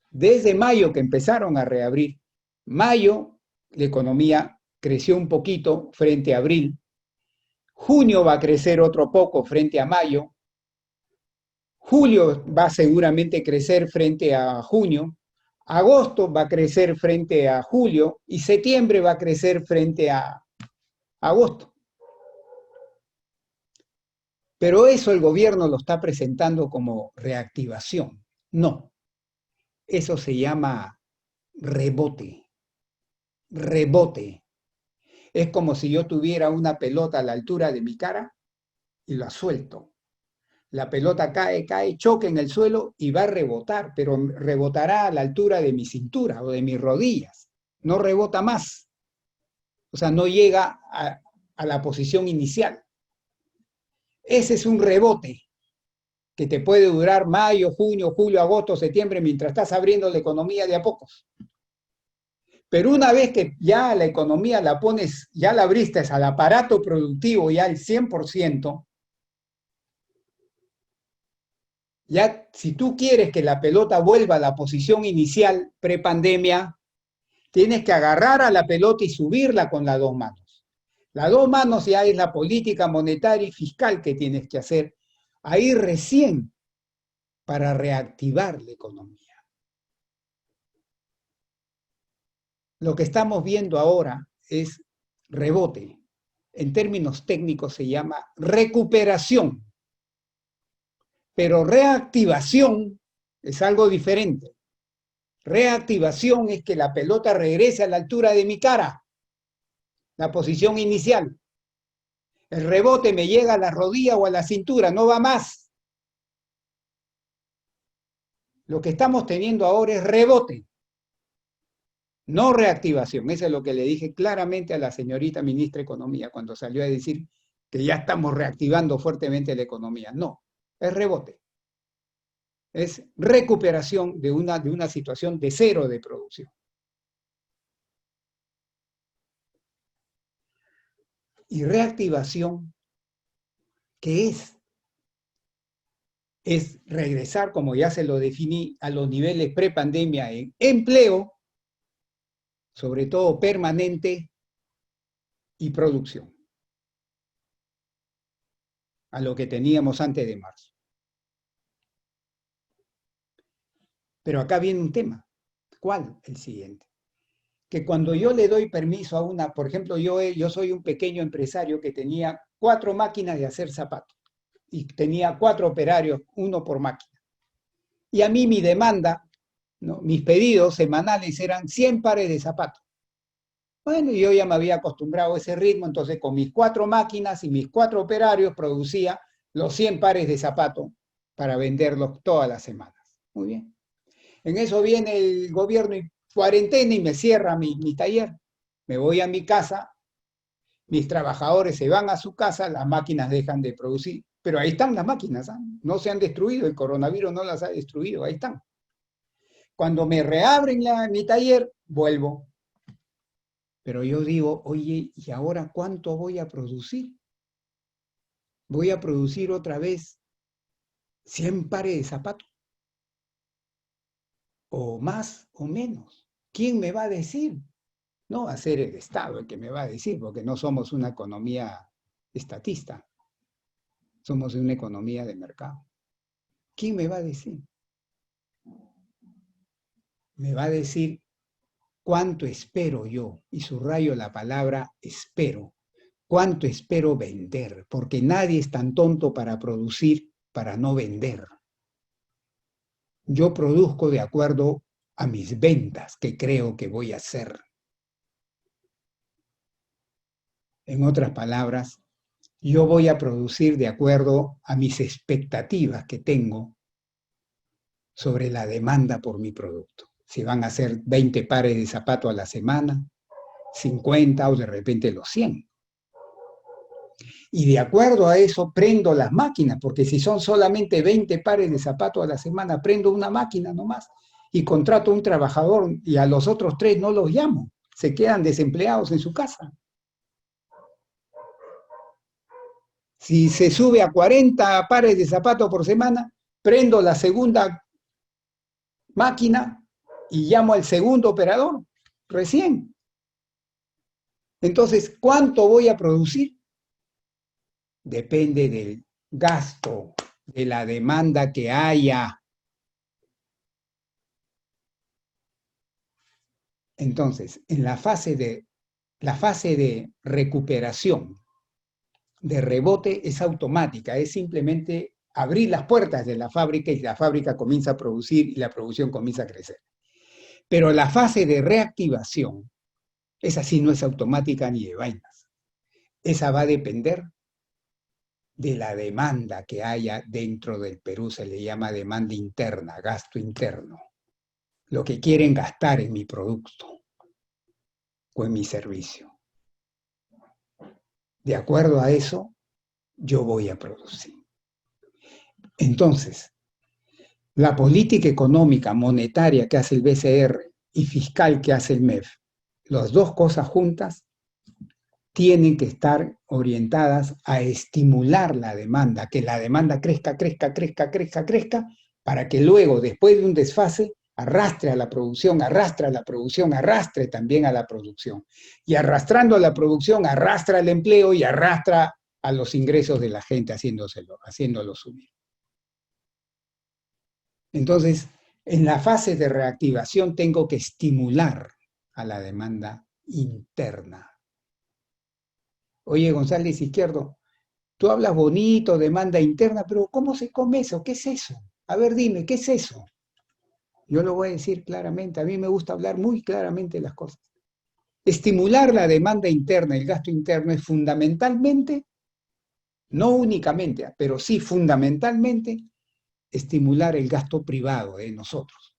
desde mayo que empezaron a reabrir, mayo la economía creció un poquito frente a abril, junio va a crecer otro poco frente a mayo, julio va a seguramente crecer frente a junio, agosto va a crecer frente a julio y septiembre va a crecer frente a agosto. Pero eso el gobierno lo está presentando como reactivación. No, eso se llama rebote. Rebote. Es como si yo tuviera una pelota a la altura de mi cara y la suelto. La pelota cae, choca en el suelo y va a rebotar, pero rebotará a la altura de mi cintura o de mis rodillas. No rebota más. O sea, no llega a la posición inicial. Ese es un rebote que te puede durar mayo, junio, julio, agosto, septiembre, mientras estás abriendo la economía de a pocos. Pero una vez que ya la economía la pones, ya la abriste al aparato productivo ya al 100%, ya si tú quieres que la pelota vuelva a la posición inicial prepandemia, tienes que agarrar a la pelota y subirla con las 2 manos. Las dos manos ya es la política monetaria y fiscal que tienes que hacer. Ahí recién para reactivar la economía. Lo que estamos viendo ahora es rebote. En términos técnicos se llama recuperación. Pero reactivación es algo diferente. Reactivación es que la pelota regrese a la altura de mi cara, la posición inicial. El rebote me llega a la rodilla o a la cintura, no va más. Lo que estamos teniendo ahora es rebote, no reactivación. Eso es lo que le dije claramente a la señorita ministra de Economía cuando salió a decir que ya estamos reactivando fuertemente la economía. No, es rebote. Es recuperación de una situación de cero de producción. Y reactivación, ¿qué es? Es regresar, como ya se lo definí, a los niveles prepandemia en empleo, sobre todo permanente, y producción, a lo que teníamos antes de marzo. Pero acá viene un tema. ¿Cuál? El siguiente. Que cuando yo le doy permiso a una, por ejemplo, yo soy un pequeño empresario que tenía 4 máquinas de hacer zapatos y tenía 4 operarios, 1 por máquina. Y a mí mi demanda, ¿no? Mis pedidos semanales eran 100 pares de zapatos. Bueno, yo ya me había acostumbrado a ese ritmo, entonces con mis 4 máquinas y mis 4 operarios producía los 100 pares de zapatos para venderlos todas las semanas. Muy bien. En eso viene el gobierno y cuarentena y me cierra mi taller. Me voy a mi casa, mis trabajadores se van a su casa, las máquinas dejan de producir. Pero ahí están las máquinas, ¿eh? No se han destruido, el coronavirus no las ha destruido, ahí están. Cuando me reabren mi taller, vuelvo. Pero yo digo, oye, ¿y ahora cuánto voy a producir? Voy a producir otra vez 100 pares de zapatos. O más o menos. ¿Quién me va a decir? No va a ser el Estado el que me va a decir, porque no somos una economía estatista. Somos una economía de mercado. ¿Quién me va a decir? Me va a decir cuánto espero yo, y subrayo la palabra espero, cuánto espero vender, porque nadie es tan tonto para producir, para no vender. Yo produzco de acuerdo a mis ventas que creo que voy a hacer. En otras palabras, yo voy a producir de acuerdo a mis expectativas que tengo sobre la demanda por mi producto. Si van a ser 20 pares de zapatos a la semana, 50 o de repente los 100. Y de acuerdo a eso prendo las máquinas, porque si son solamente 20 pares de zapatos a la semana, prendo una máquina nomás y contrato a un trabajador y a los otros 3 no los llamo, se quedan desempleados en su casa. Si se sube a 40 pares de zapatos por semana, prendo la segunda máquina y llamo al segundo operador, recién. Entonces, ¿cuánto voy a producir? Depende del gasto, de la demanda que haya. Entonces, en la fase de recuperación, de rebote, es automática, es simplemente abrir las puertas de la fábrica y la fábrica comienza a producir y la producción comienza a crecer. Pero la fase de reactivación, esa sí no es automática ni de vainas. Esa va a depender de la demanda que haya dentro del Perú, se le llama demanda interna, gasto interno. Lo que quieren gastar en mi producto o en mi servicio. De acuerdo a eso, yo voy a producir. Entonces, la política económica monetaria que hace el BCR y fiscal que hace el MEF, las dos cosas juntas, tienen que estar orientadas a estimular la demanda, que la demanda crezca, crezca, crezca, crezca, crezca, para que luego, después de un desfase, arrastre a la producción, arrastra a la producción, arrastre también a la producción. Y arrastrando a la producción, arrastra el empleo y arrastra a los ingresos de la gente, haciéndolo subir. Entonces, en la fase de reactivación tengo que estimular a la demanda interna. Oye, González Izquierdo, tú hablas bonito, demanda interna, pero ¿cómo se come eso? ¿Qué es eso? A ver, dime, ¿qué es eso? Yo lo voy a decir claramente, a mí me gusta hablar muy claramente las cosas. Estimular la demanda interna, el gasto interno, es fundamentalmente, no únicamente, pero sí fundamentalmente, estimular el gasto privado de nosotros,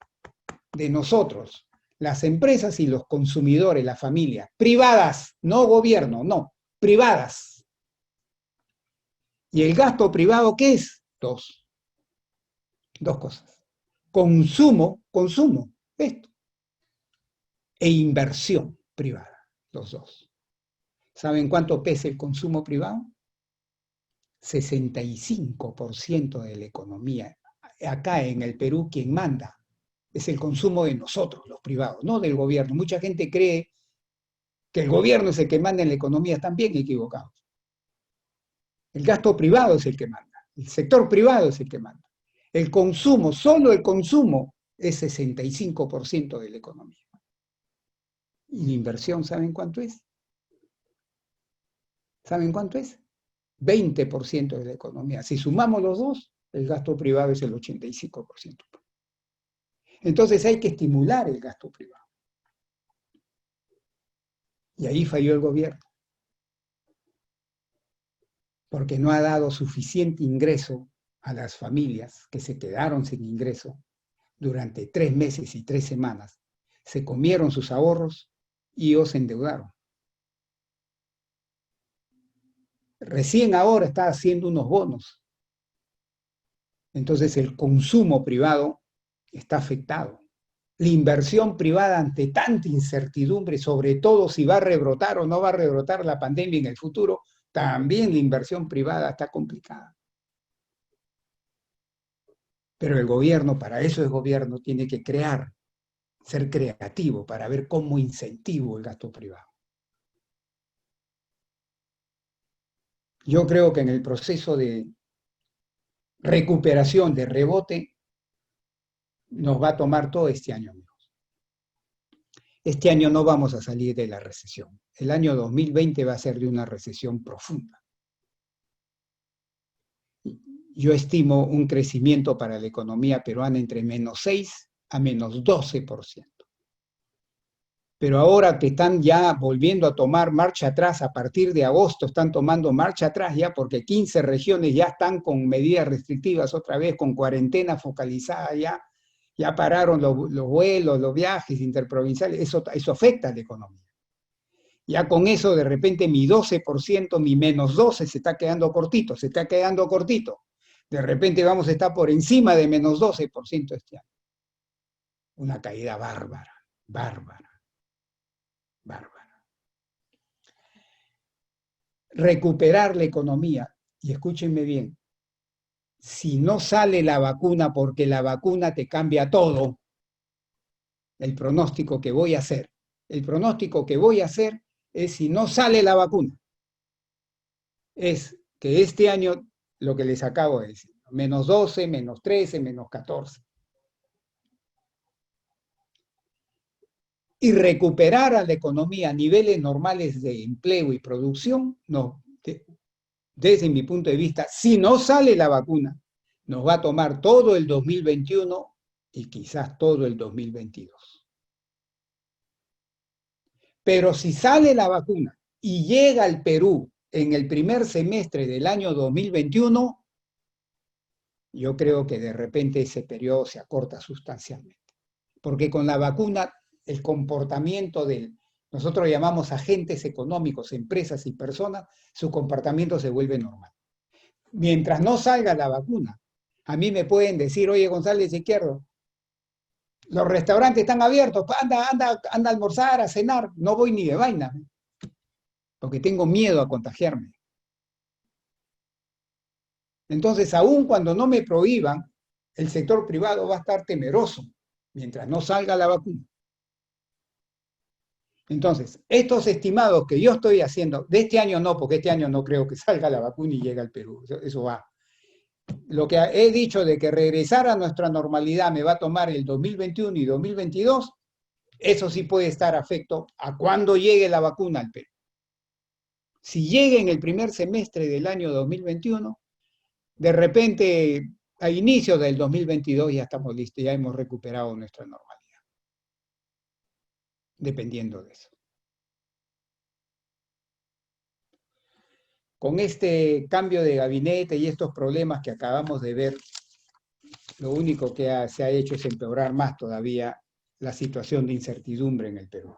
las empresas y los consumidores, las familias, privadas, no gobierno, no, privadas. ¿Y el gasto privado qué es? Dos cosas. Consumo, esto, e inversión privada, los dos. ¿Saben cuánto pesa el consumo privado? 65% de la economía. Acá en el Perú, quien manda es el consumo de nosotros, los privados, no del gobierno. Mucha gente cree que el gobierno es el que manda en la economía, están bien equivocados. El gasto privado es el que manda, el sector privado es el que manda. El consumo, solo el consumo, es 65% de la economía. ¿Y la inversión saben cuánto es? ¿Saben cuánto es? 20% de la economía. Si sumamos los dos, el gasto privado es el 85%. Entonces hay que estimular el gasto privado. Y ahí falló el gobierno. Porque no ha dado suficiente ingreso a las familias que se quedaron sin ingreso durante 3 meses y 3 semanas. Se comieron sus ahorros y ellos se endeudaron. Recién ahora está haciendo unos bonos. Entonces el consumo privado está afectado. La inversión privada ante tanta incertidumbre, sobre todo si va a rebrotar o no va a rebrotar la pandemia en el futuro, también la inversión privada está complicada. Pero el gobierno, para eso es gobierno, tiene que crear, ser creativo para ver cómo incentivo el gasto privado. Yo creo que en el proceso de recuperación, de rebote, nos va a tomar todo este año, amigos. Este año no vamos a salir de la recesión. El año 2020 va a ser de una recesión profunda. Yo estimo un crecimiento para la economía peruana entre -6 a -12%. Pero ahora que están ya volviendo a tomar marcha atrás, a partir de agosto están tomando marcha atrás ya porque 15 regiones ya están con medidas restrictivas otra vez, con cuarentena focalizada ya pararon los vuelos, los viajes interprovinciales, eso afecta a la economía. Ya con eso de repente mi 12%, mi -12 se está quedando cortito, De repente vamos a estar por encima de -12% este año. Una caída bárbara. Recuperar la economía. Y escúchenme bien, si no sale la vacuna, porque la vacuna te cambia todo, el pronóstico que voy a hacer es si no sale la vacuna, es que este año, lo que les acabo de decir, -12, -13, -14. Y recuperar a la economía a niveles normales de empleo y producción, no, desde mi punto de vista, si no sale la vacuna, nos va a tomar todo el 2021 y quizás todo el 2022. Pero si sale la vacuna y llega al Perú en el primer semestre del año 2021, yo creo que de repente ese periodo se acorta sustancialmente. Porque con la vacuna el comportamiento nosotros llamamos agentes económicos, empresas y personas, su comportamiento se vuelve normal. Mientras no salga la vacuna, a mí me pueden decir, oye, González Izquierdo, los restaurantes están abiertos, anda a almorzar, a cenar, no voy ni de vaina, porque tengo miedo a contagiarme. Entonces, aun cuando no me prohíban, el sector privado va a estar temeroso, mientras no salga la vacuna. Entonces, estos estimados que yo estoy haciendo, de este año no, porque este año no creo que salga la vacuna y llegue al Perú, eso va. Lo que he dicho de que regresar a nuestra normalidad me va a tomar el 2021 y 2022, eso sí puede estar afecto a cuando llegue la vacuna al Perú. Si llega en el primer semestre del año 2021, de repente a inicios del 2022 ya estamos listos, ya hemos recuperado nuestra normalidad, dependiendo de eso. Con este cambio de gabinete y estos problemas que acabamos de ver, lo único que se ha hecho es empeorar más todavía la situación de incertidumbre en el Perú.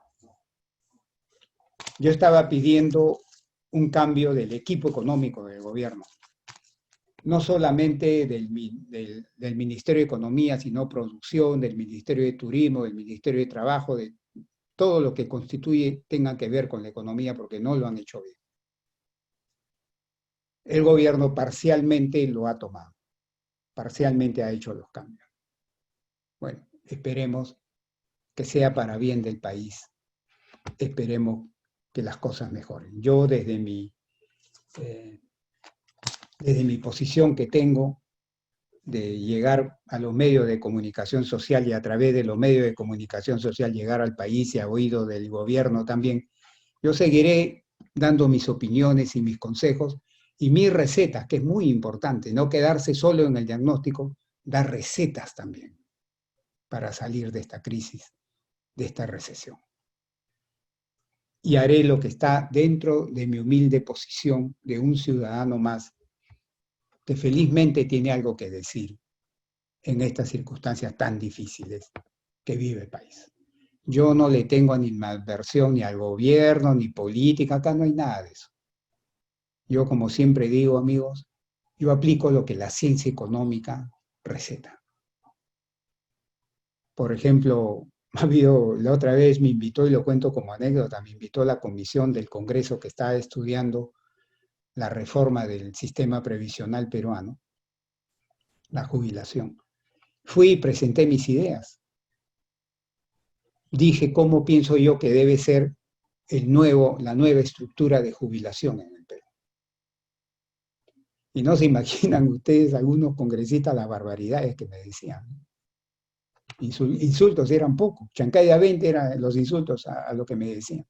Yo estaba pidiendo un cambio del equipo económico del gobierno, no solamente del Ministerio de Economía, sino producción, del Ministerio de Turismo, del Ministerio de Trabajo, de todo lo que tenga que ver con la economía, porque no lo han hecho bien. El gobierno parcialmente lo ha tomado, parcialmente ha hecho los cambios. Bueno, esperemos que sea para bien del país, esperemos que las cosas mejoren. Yo desde mi posición que tengo de llegar a los medios de comunicación social y a través de los medios de comunicación social llegar al país y a oído del gobierno también, yo seguiré dando mis opiniones y mis consejos y mis recetas, que es muy importante, no quedarse solo en el diagnóstico, dar recetas también para salir de esta crisis, de esta recesión. Y haré lo que está dentro de mi humilde posición de un ciudadano más que felizmente tiene algo que decir en estas circunstancias tan difíciles que vive el país. Yo no le tengo animadversión ni al gobierno, ni política, acá no hay nada de eso. Yo, como siempre digo, amigos, yo aplico lo que la ciencia económica receta. Por ejemplo, la otra vez me invitó, y lo cuento como anécdota, me invitó la comisión del Congreso que está estudiando la reforma del sistema previsional peruano, la jubilación. Fui y presenté mis ideas. Dije cómo pienso yo que debe ser la nueva estructura de jubilación en el Perú. Y no se imaginan ustedes, algunos congresistas, las barbaridades que me decían. Insultos eran pocos. Chancaya 20 eran los insultos a lo que me decían.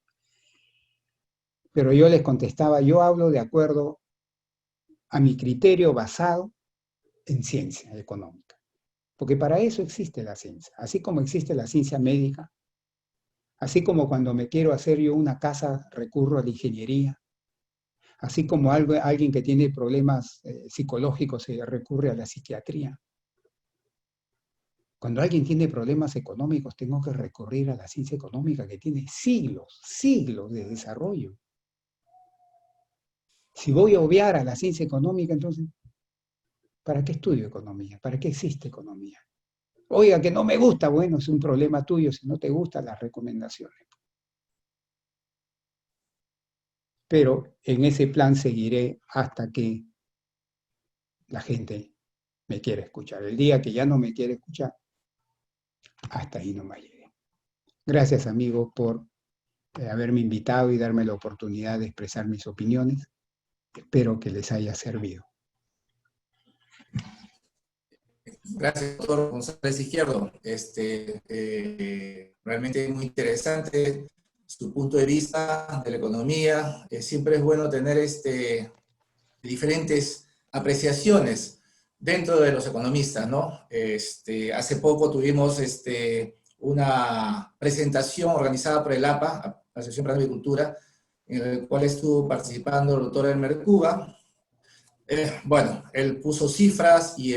Pero yo les contestaba, yo hablo de acuerdo a mi criterio basado en ciencia económica. Porque para eso existe la ciencia. Así como existe la ciencia médica, así como cuando me quiero hacer yo una casa recurro a la ingeniería, así como alguien que tiene problemas psicológicos se recurre a la psiquiatría. Cuando alguien tiene problemas económicos, tengo que recurrir a la ciencia económica que tiene siglos de desarrollo. Si voy a obviar a la ciencia económica, entonces, ¿para qué estudio economía? ¿Para qué existe economía? Oiga, que no me gusta, bueno, es un problema tuyo, si no te gustan las recomendaciones. Pero en ese plan seguiré hasta que la gente me quiera escuchar. El día que ya no me quiere escuchar, hasta ahí nomás llegué. Gracias, amigos, por haberme invitado y darme la oportunidad de expresar mis opiniones. Espero que les haya servido. Gracias, doctor González Izquierdo. Realmente muy interesante su punto de vista de la economía. Siempre es bueno tener diferentes apreciaciones dentro de los economistas, ¿no? Hace poco tuvimos una presentación organizada por el APA, la Asociación Peruana de Agricultura, en el cual estuvo participando el doctor Elmer Cuba. Bueno, él puso cifras y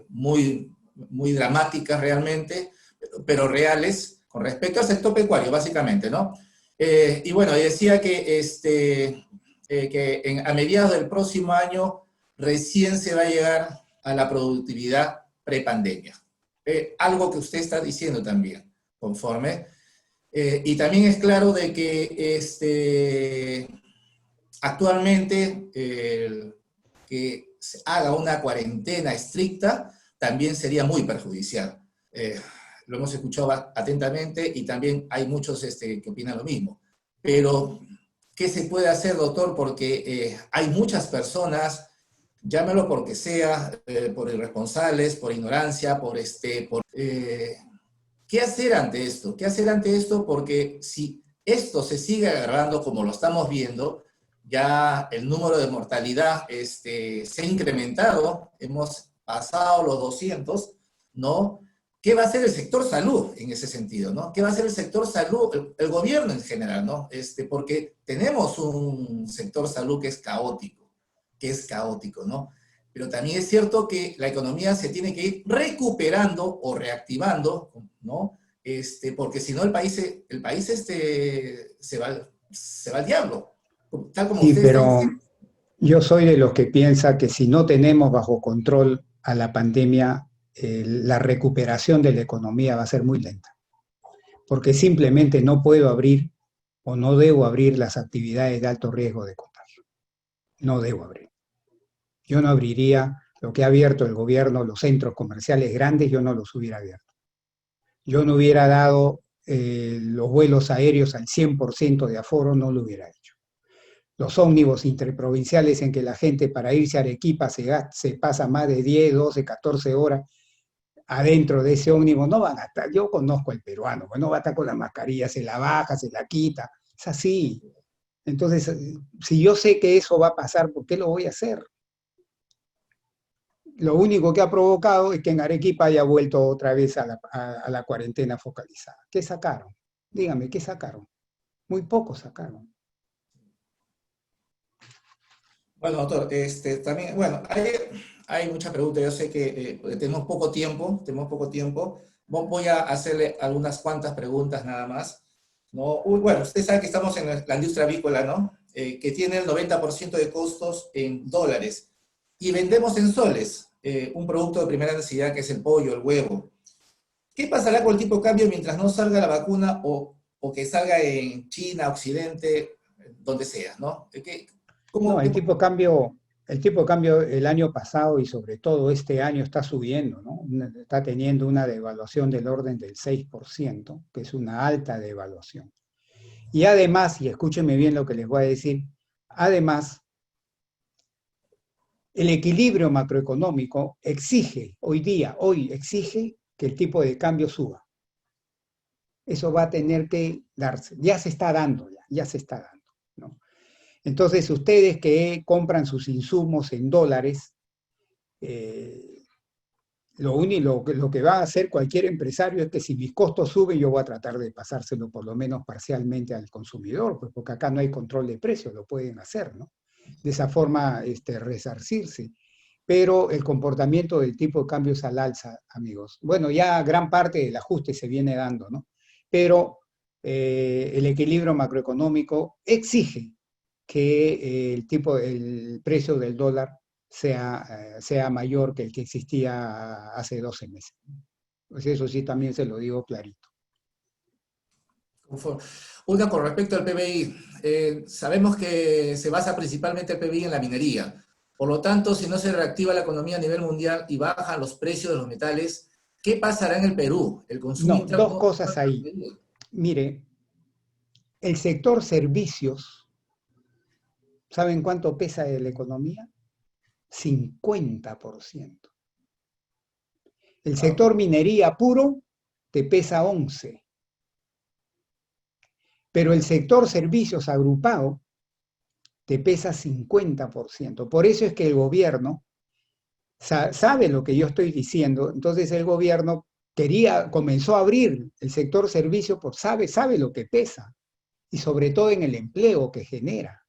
muy dramáticas realmente, pero reales con respecto al sector pecuario, básicamente, ¿no? Y bueno, decía que, a mediados del próximo año recién se va a llegar a la productividad prepandemia. Algo que usted está diciendo también, conforme. Y también es claro de que actualmente, que se haga una cuarentena estricta también sería muy perjudicial. lo hemos escuchado atentamente y también hay muchos que opinan lo mismo. Pero, ¿qué se puede hacer, doctor? Porque hay muchas personas, llámelo porque sea, por irresponsables, por ignorancia, ¿qué hacer ante esto? ¿Qué hacer ante esto? Porque si esto se sigue agarrando como lo estamos viendo, ya el número de mortalidad se ha incrementado, hemos pasado los 200, ¿no? ¿Qué va a hacer el sector salud en ese sentido, ¿no? ¿Qué va a hacer el sector salud, el gobierno en general, ¿no? Porque tenemos un sector salud que es caótico, ¿no? Pero también es cierto que la economía se tiene que ir recuperando o reactivando, ¿no? Porque si no el país se va al diablo, tal como Sí, usted está pero diciendo. yo soy de los que piensa que si no tenemos bajo control a la pandemia, la recuperación de la economía va a ser muy lenta, porque simplemente no puedo abrir o no debo abrir las actividades de alto riesgo de contagio. No debo abrir. Yo no abriría lo que ha abierto el gobierno, los centros comerciales grandes, yo no los hubiera abierto. Yo no hubiera dado los vuelos aéreos al 100% de aforo, no lo hubiera hecho. Los ómnibus interprovinciales en que la gente para irse a Arequipa se pasa más de 10, 12, 14 horas adentro de ese ómnibus, no van a estar, yo conozco al peruano, pues no va a estar con la mascarilla, se la baja, se la quita, es así. Entonces, si yo sé que eso va a pasar, ¿por qué lo voy a hacer? Lo único que ha provocado es que en Arequipa haya vuelto otra vez a la cuarentena focalizada. ¿Qué sacaron? Dígame, ¿qué sacaron? Muy poco sacaron. Bueno, doctor, también, bueno, hay muchas preguntas. Yo sé que tenemos poco tiempo, Voy a hacerle algunas cuantas preguntas nada más, ¿no? Bueno, usted sabe que estamos en la industria avícola, ¿no? Que tiene el 90% de costos en dólares y vendemos en soles, un producto de primera necesidad que es el pollo, el huevo. ¿Qué pasará con el tipo de cambio mientras no salga la vacuna o que salga en China, Occidente, donde sea, ¿no? No, ¿Cómo, el tipo de cambio el año pasado y sobre todo este año está subiendo, ¿no? Está teniendo una devaluación del orden del 6%, que es una alta devaluación. Y además, y escúchenme bien lo que les voy a decir, además, el equilibrio macroeconómico exige, hoy exige que el tipo de cambio suba. Eso va a tener que darse, ya se está dando, ya se está dando, ¿no? Entonces, ustedes que compran sus insumos en dólares, eh, lo que va a hacer cualquier empresario es que si mis costos suben, yo voy a tratar de pasárselo por lo menos parcialmente al consumidor, pues porque acá no hay control de precios, lo pueden hacer, ¿no? De esa forma, resarcirse. Pero el comportamiento del tipo de cambio es al alza, amigos. Bueno, ya gran parte del ajuste se viene dando, ¿no? Pero el equilibrio macroeconómico exige que el precio del dólar sea mayor que el que existía hace 12 meses. Pues eso sí, también se lo digo clarito. Oiga, con respecto al PBI, sabemos que se basa principalmente el PBI en la minería. Por lo tanto, si no se reactiva la economía a nivel mundial y bajan los precios de los metales, ¿qué pasará en el Perú? ¿El consumo No, dos interno va cosas a ahí. disminuir? Mire, el sector servicios, ¿saben cuánto pesa de la economía? 50%. El Ah, sector minería puro te pesa 11%. Pero el sector servicios agrupado te pesa 50%. Por eso es que el gobierno sabe lo que yo estoy diciendo, entonces el gobierno comenzó a abrir el sector servicio, pues sabe lo que pesa, y sobre todo en el empleo que genera.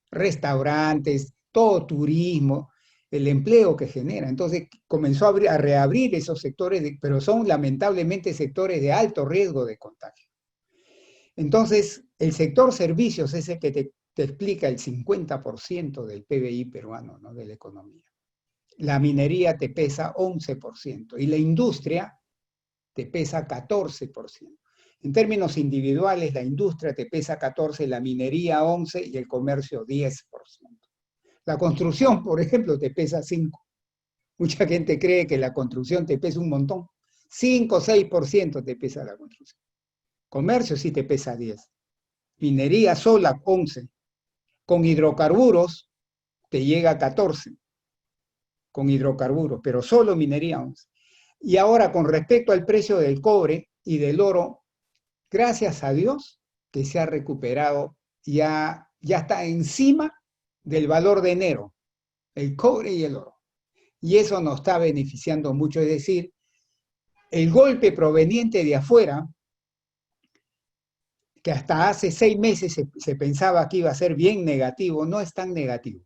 Restaurantes, todo turismo, el empleo que genera. Entonces comenzó a reabrir esos sectores, pero son lamentablemente sectores de alto riesgo de contagio. Entonces, el sector servicios es el que te explica el 50% del PBI peruano, ¿no? De la economía. La minería te pesa 11% y la industria te pesa 14%. En términos individuales, la industria te pesa 14%, la minería 11% y el comercio 10%. La construcción, por ejemplo, te pesa 5%. Mucha gente cree que la construcción te pesa un montón. 5 o 6% te pesa la construcción. Comercio sí te pesa 10. Minería sola 11. Con hidrocarburos te llega a 14. Con hidrocarburos, pero solo minería 11. Y ahora con respecto al precio del cobre y del oro, gracias a Dios que se ha recuperado, ya está encima del valor de enero, el cobre y el oro. Y eso nos está beneficiando mucho, es decir, el golpe proveniente de afuera, que hasta hace 6 meses se pensaba que iba a ser bien negativo, no es tan negativo.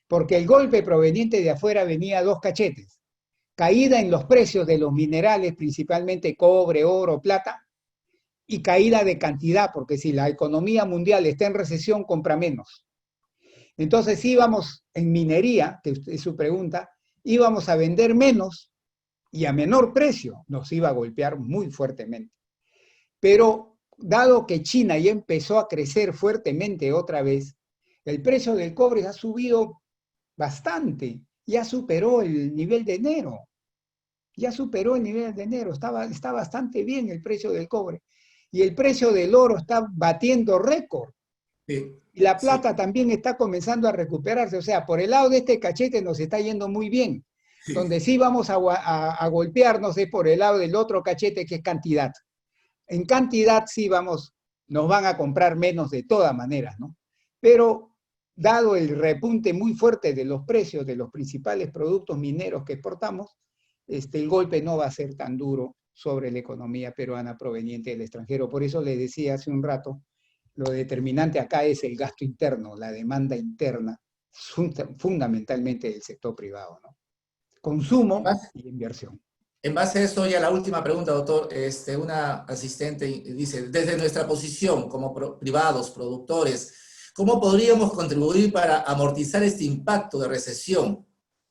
Porque el golpe proveniente de afuera venía a 2 cachetes. Caída en los precios de los minerales, principalmente cobre, oro, plata, y caída de cantidad, porque si la economía mundial está en recesión, compra menos. Entonces íbamos en minería, que es su pregunta, íbamos a vender menos y a menor precio, nos iba a golpear muy fuertemente. Pero dado que China ya empezó a crecer fuertemente otra vez, el precio del cobre ha subido bastante, ya superó el nivel de enero, está bastante bien el precio del cobre. Y el precio del oro está batiendo récord. Sí, Y la sí, plata también está comenzando a recuperarse. O sea, por el lado de este cachete nos está yendo muy bien. sí. Donde sí vamos a golpearnos es por el lado del otro cachete, que es cantidad. En cantidad sí nos van a comprar menos de todas maneras, ¿no? Pero dado el repunte muy fuerte de los precios de los principales productos mineros que exportamos, el golpe no va a ser tan duro sobre la economía peruana proveniente del extranjero. Por eso le decía hace un rato, lo determinante acá es el gasto interno, la demanda interna, fundamentalmente del sector privado, ¿no? Consumo y inversión. En base a eso, ya la última pregunta, doctor. Una asistente dice, desde nuestra posición como privados, productores, ¿cómo podríamos contribuir para amortizar este impacto de recesión?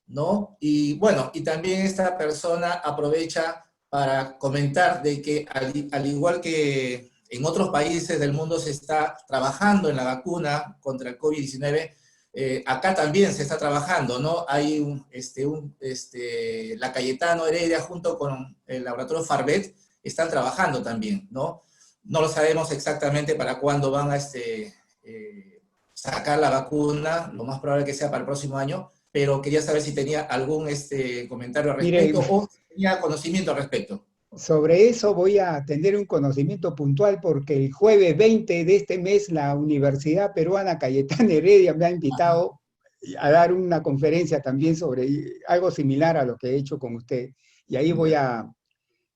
¿No? Y bueno, y también esta persona aprovecha para comentar de que al igual que en otros países del mundo se está trabajando en la vacuna contra el COVID-19, acá también se está trabajando, ¿no? Hay la Cayetano Heredia junto con el laboratorio Farvet están trabajando también, ¿no? No lo sabemos exactamente para cuándo van a sacar la vacuna, lo más probable que sea para el próximo año, pero quería saber si tenía algún comentario al Mire, respecto o tenía conocimiento al respecto. sobre eso voy a tener un conocimiento puntual porque el jueves 20 de este mes la Universidad Peruana Cayetano Heredia me ha invitado a dar una conferencia también sobre algo similar a lo que he hecho con usted. Y ahí voy a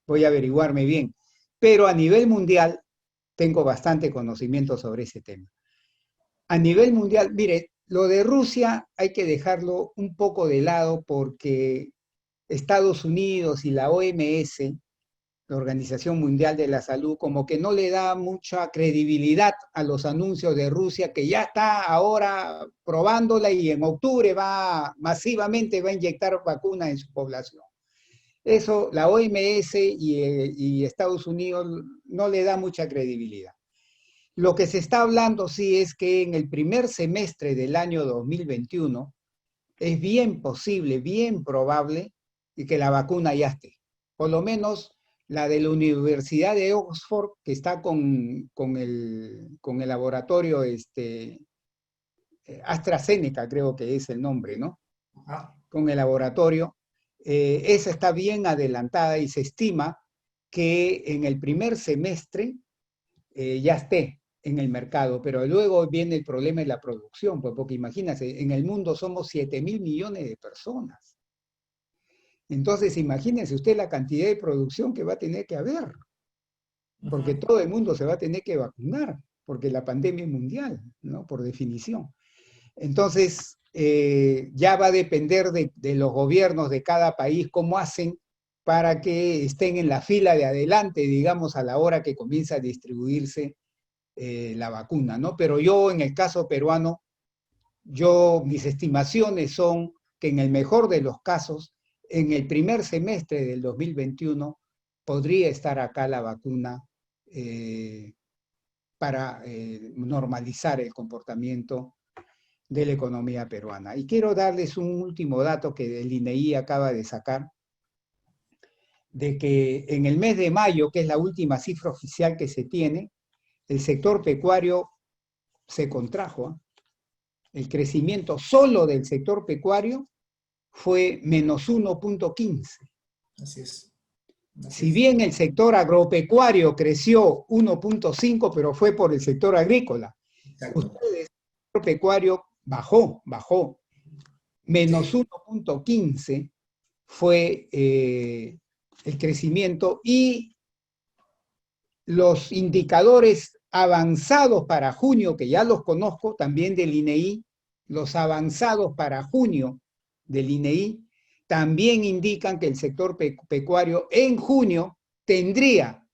averiguarme bien. Pero a nivel mundial tengo bastante conocimiento sobre ese tema. A nivel mundial, mire, lo de Rusia hay que dejarlo un poco de lado porque Estados Unidos y la OMS, la Organización Mundial de la Salud, como que no le da mucha credibilidad a los anuncios de Rusia, que ya está ahora probándola y en octubre masivamente va a inyectar vacunas en su población. Eso la OMS y Estados Unidos no le da mucha credibilidad. Lo que se está hablando sí es que en el primer semestre del año 2021 es bien posible, bien probable que la vacuna ya esté. Por lo menos la de la Universidad de Oxford, que está con el laboratorio AstraZeneca, creo que es el nombre, ¿no? Ah, Con el laboratorio, esa está bien adelantada y se estima que en el primer semestre ya esté en el mercado, pero luego viene el problema de la producción, pues porque imagínense, en el mundo somos 7.000 millones de personas. Entonces, imagínense usted la cantidad de producción que va a tener que haber, porque todo el mundo se va a tener que vacunar, porque la pandemia es mundial, ¿no? Por definición. Entonces, ya va a depender de los gobiernos de cada país cómo hacen para que estén en la fila de adelante, digamos, a la hora que comienza a distribuirse la vacuna, ¿no? Pero yo, en el caso peruano, mis estimaciones son que en el mejor de los casos, en el primer semestre del 2021, podría estar acá la vacuna para normalizar el comportamiento de la economía peruana. Y quiero darles un último dato que el INEI acaba de sacar. de que en el mes de mayo, que es la última cifra oficial que se tiene, el sector pecuario se contrajo, ¿eh? El crecimiento solo del sector pecuario fue menos 1,15. Así es. Así Si es. bien el sector agropecuario creció 1,5, pero fue por el sector agrícola. Exacto. Ustedes, el sector pecuario bajó. Menos Sí. 1,15 fue el crecimiento, y los indicadores avanzados para junio, que ya los conozco también del INEI, los avanzados para junio del INEI, también indican que el sector pecuario en junio tendría,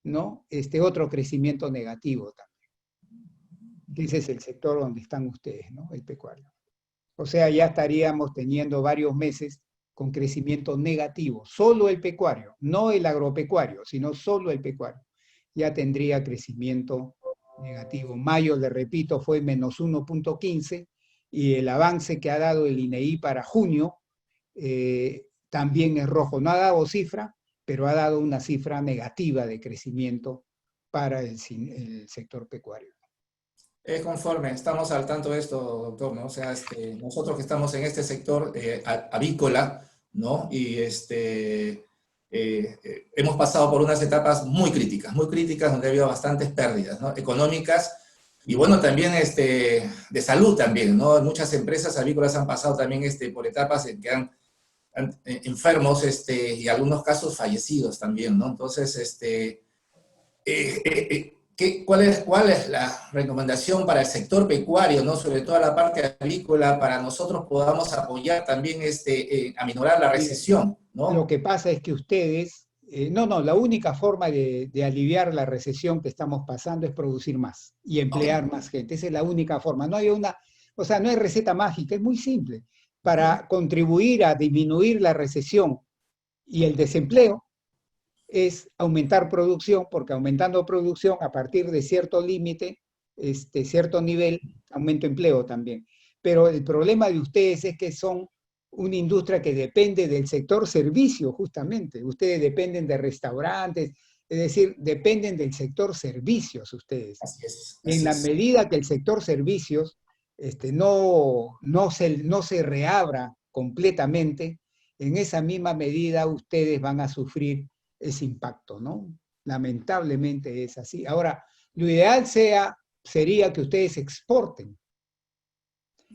¿no?, otro crecimiento negativo también. Ese es el sector donde están ustedes, ¿no?, el pecuario. O sea, ya estaríamos teniendo varios meses con crecimiento negativo. Solo el pecuario, no el agropecuario, sino solo el pecuario. Ya tendría crecimiento negativo. Mayo, le repito, fue menos 1,15, y el avance que ha dado el INEI para junio también es rojo. No ha dado cifra, pero ha dado una cifra negativa de crecimiento para el sector pecuario. Es conforme, estamos al tanto de esto, doctor, ¿no? O sea, nosotros que estamos en este sector avícola, ¿no? Y hemos pasado por unas etapas muy críticas, donde ha habido bastantes pérdidas, ¿no?, económicas, y bueno, también de salud también, ¿no? Muchas empresas avícolas han pasado también por etapas en que han enfermos, y algunos casos fallecidos también, ¿no? Entonces, ¿cuál es la recomendación para el sector pecuario, ¿no?, sobre todo la parte avícola, para nosotros podamos apoyar también a minorar la Mire, recesión, lo ¿no? que pasa es que ustedes, la única forma de aliviar la recesión que estamos pasando es producir más y Ok. emplear más gente. Esa es la única forma. No hay no hay receta mágica, es muy simple. Para contribuir a disminuir la recesión y el desempleo es aumentar producción, porque aumentando producción a partir de cierto límite, cierto nivel, aumento empleo también. Pero el problema de ustedes es que son una industria que depende del sector servicio, justamente. Ustedes dependen de restaurantes, es decir, dependen del sector servicios ustedes. Así es, Y en así la es. medida que el sector servicios no se reabra completamente, en esa misma medida ustedes van a sufrir ese impacto, ¿no? Lamentablemente es así. Ahora, lo ideal sería que ustedes exporten.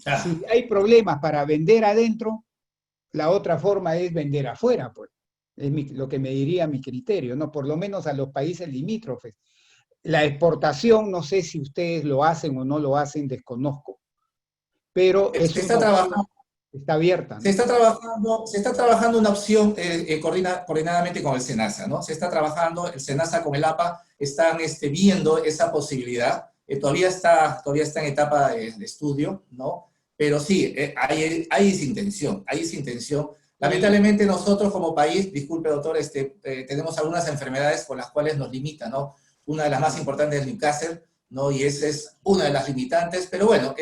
Ah, Si hay problemas para vender adentro, la otra forma es vender afuera, pues. Es lo que me diría mi criterio, ¿no? Por lo menos a los países limítrofes. La exportación, no sé si ustedes lo hacen o no lo hacen, desconozco, pero es se una está opción trabajando. que está abierta, ¿no? Se está trabajando una opción coordinadamente con el SENASA, ¿no? Se está trabajando, el SENASA con el APA están viendo esa posibilidad. Todavía está en etapa de estudio, ¿no? Pero sí, hay esa intención, hay esa intención. Y Lamentablemente nosotros como país, disculpe doctor, tenemos algunas enfermedades por las cuales nos limita, ¿no? Una de las más importantes es Newcastle, ¿no? Y esa es una de las limitantes, pero bueno,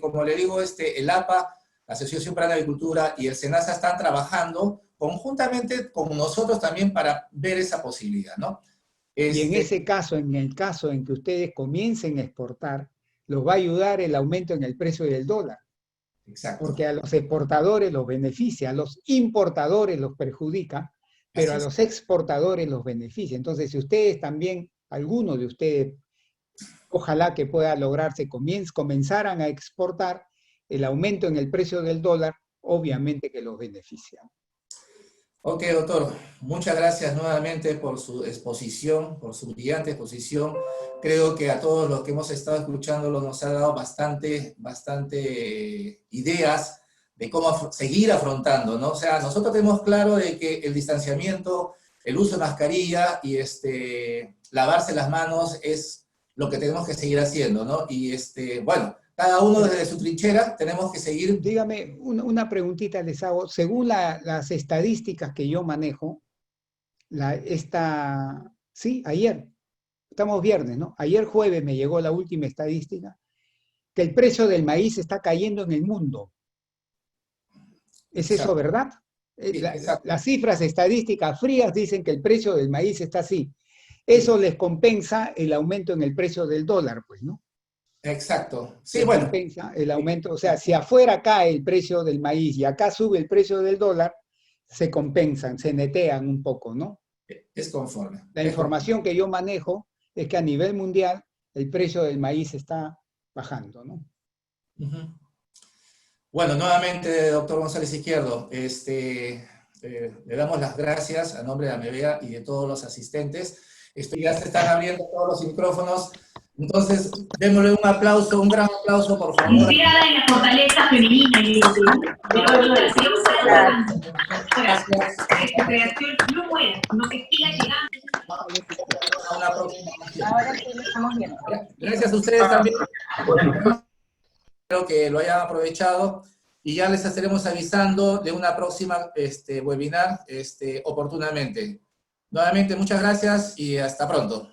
como le digo, el APA, la Asociación para la Agricultura y el SENASA están trabajando conjuntamente con nosotros también para ver esa posibilidad, ¿no? Y en Este, ese caso, en el caso en que ustedes comiencen a exportar, los va a ayudar el aumento en el precio del dólar, exacto, porque a los exportadores los beneficia, a los importadores los perjudica, pero así a es. los exportadores los beneficia. Entonces, si ustedes también, alguno de ustedes, ojalá que pueda lograrse, comenzaran a exportar, el aumento en el precio del dólar, obviamente que los beneficia. Ok, doctor, muchas gracias nuevamente por su exposición, por su brillante exposición. Creo que a todos los que hemos estado escuchándolo nos ha dado bastante ideas de cómo seguir afrontando, ¿no? O sea, nosotros tenemos claro de que el distanciamiento, el uso de mascarilla y lavarse las manos es lo que tenemos que seguir haciendo, ¿no? Y bueno, cada uno Pero desde su trinchera tenemos que seguir. dígame, una preguntita les hago. Según las estadísticas que yo manejo, sí, ayer, estamos viernes, ¿no? Ayer jueves me llegó la última estadística, que el precio del maíz está cayendo en el mundo. ¿Es eso Exacto. verdad? Sí, exacto. Las cifras estadísticas frías dicen que el precio del maíz está así. Eso les compensa el aumento en el precio del dólar, pues, ¿no? Exacto. Sí, Les bueno. compensa el aumento. O sea, si afuera cae el precio del maíz y acá sube el precio del dólar, se compensan, se netean un poco, ¿no? Es conforme. La Es conforme. información que yo manejo es que a nivel mundial el precio del maíz está bajando, ¿no? Ujú. Bueno, nuevamente, doctor González Izquierdo, le damos las gracias a nombre de AMEVEA y de todos los asistentes. Ya se están abriendo todos los micrófonos. Entonces, démosle un aplauso, un gran aplauso, por favor. Inspirada en la fortaleza femenina y de la orientación Gracias. esta creación no muera, no que siga llegando. A una próxima ocasión. Ahora sí lo estamos viendo. Gracias a ustedes también. Espero que lo hayan aprovechado y ya les estaremos avisando de una próxima webinar oportunamente. Nuevamente, muchas gracias y hasta pronto.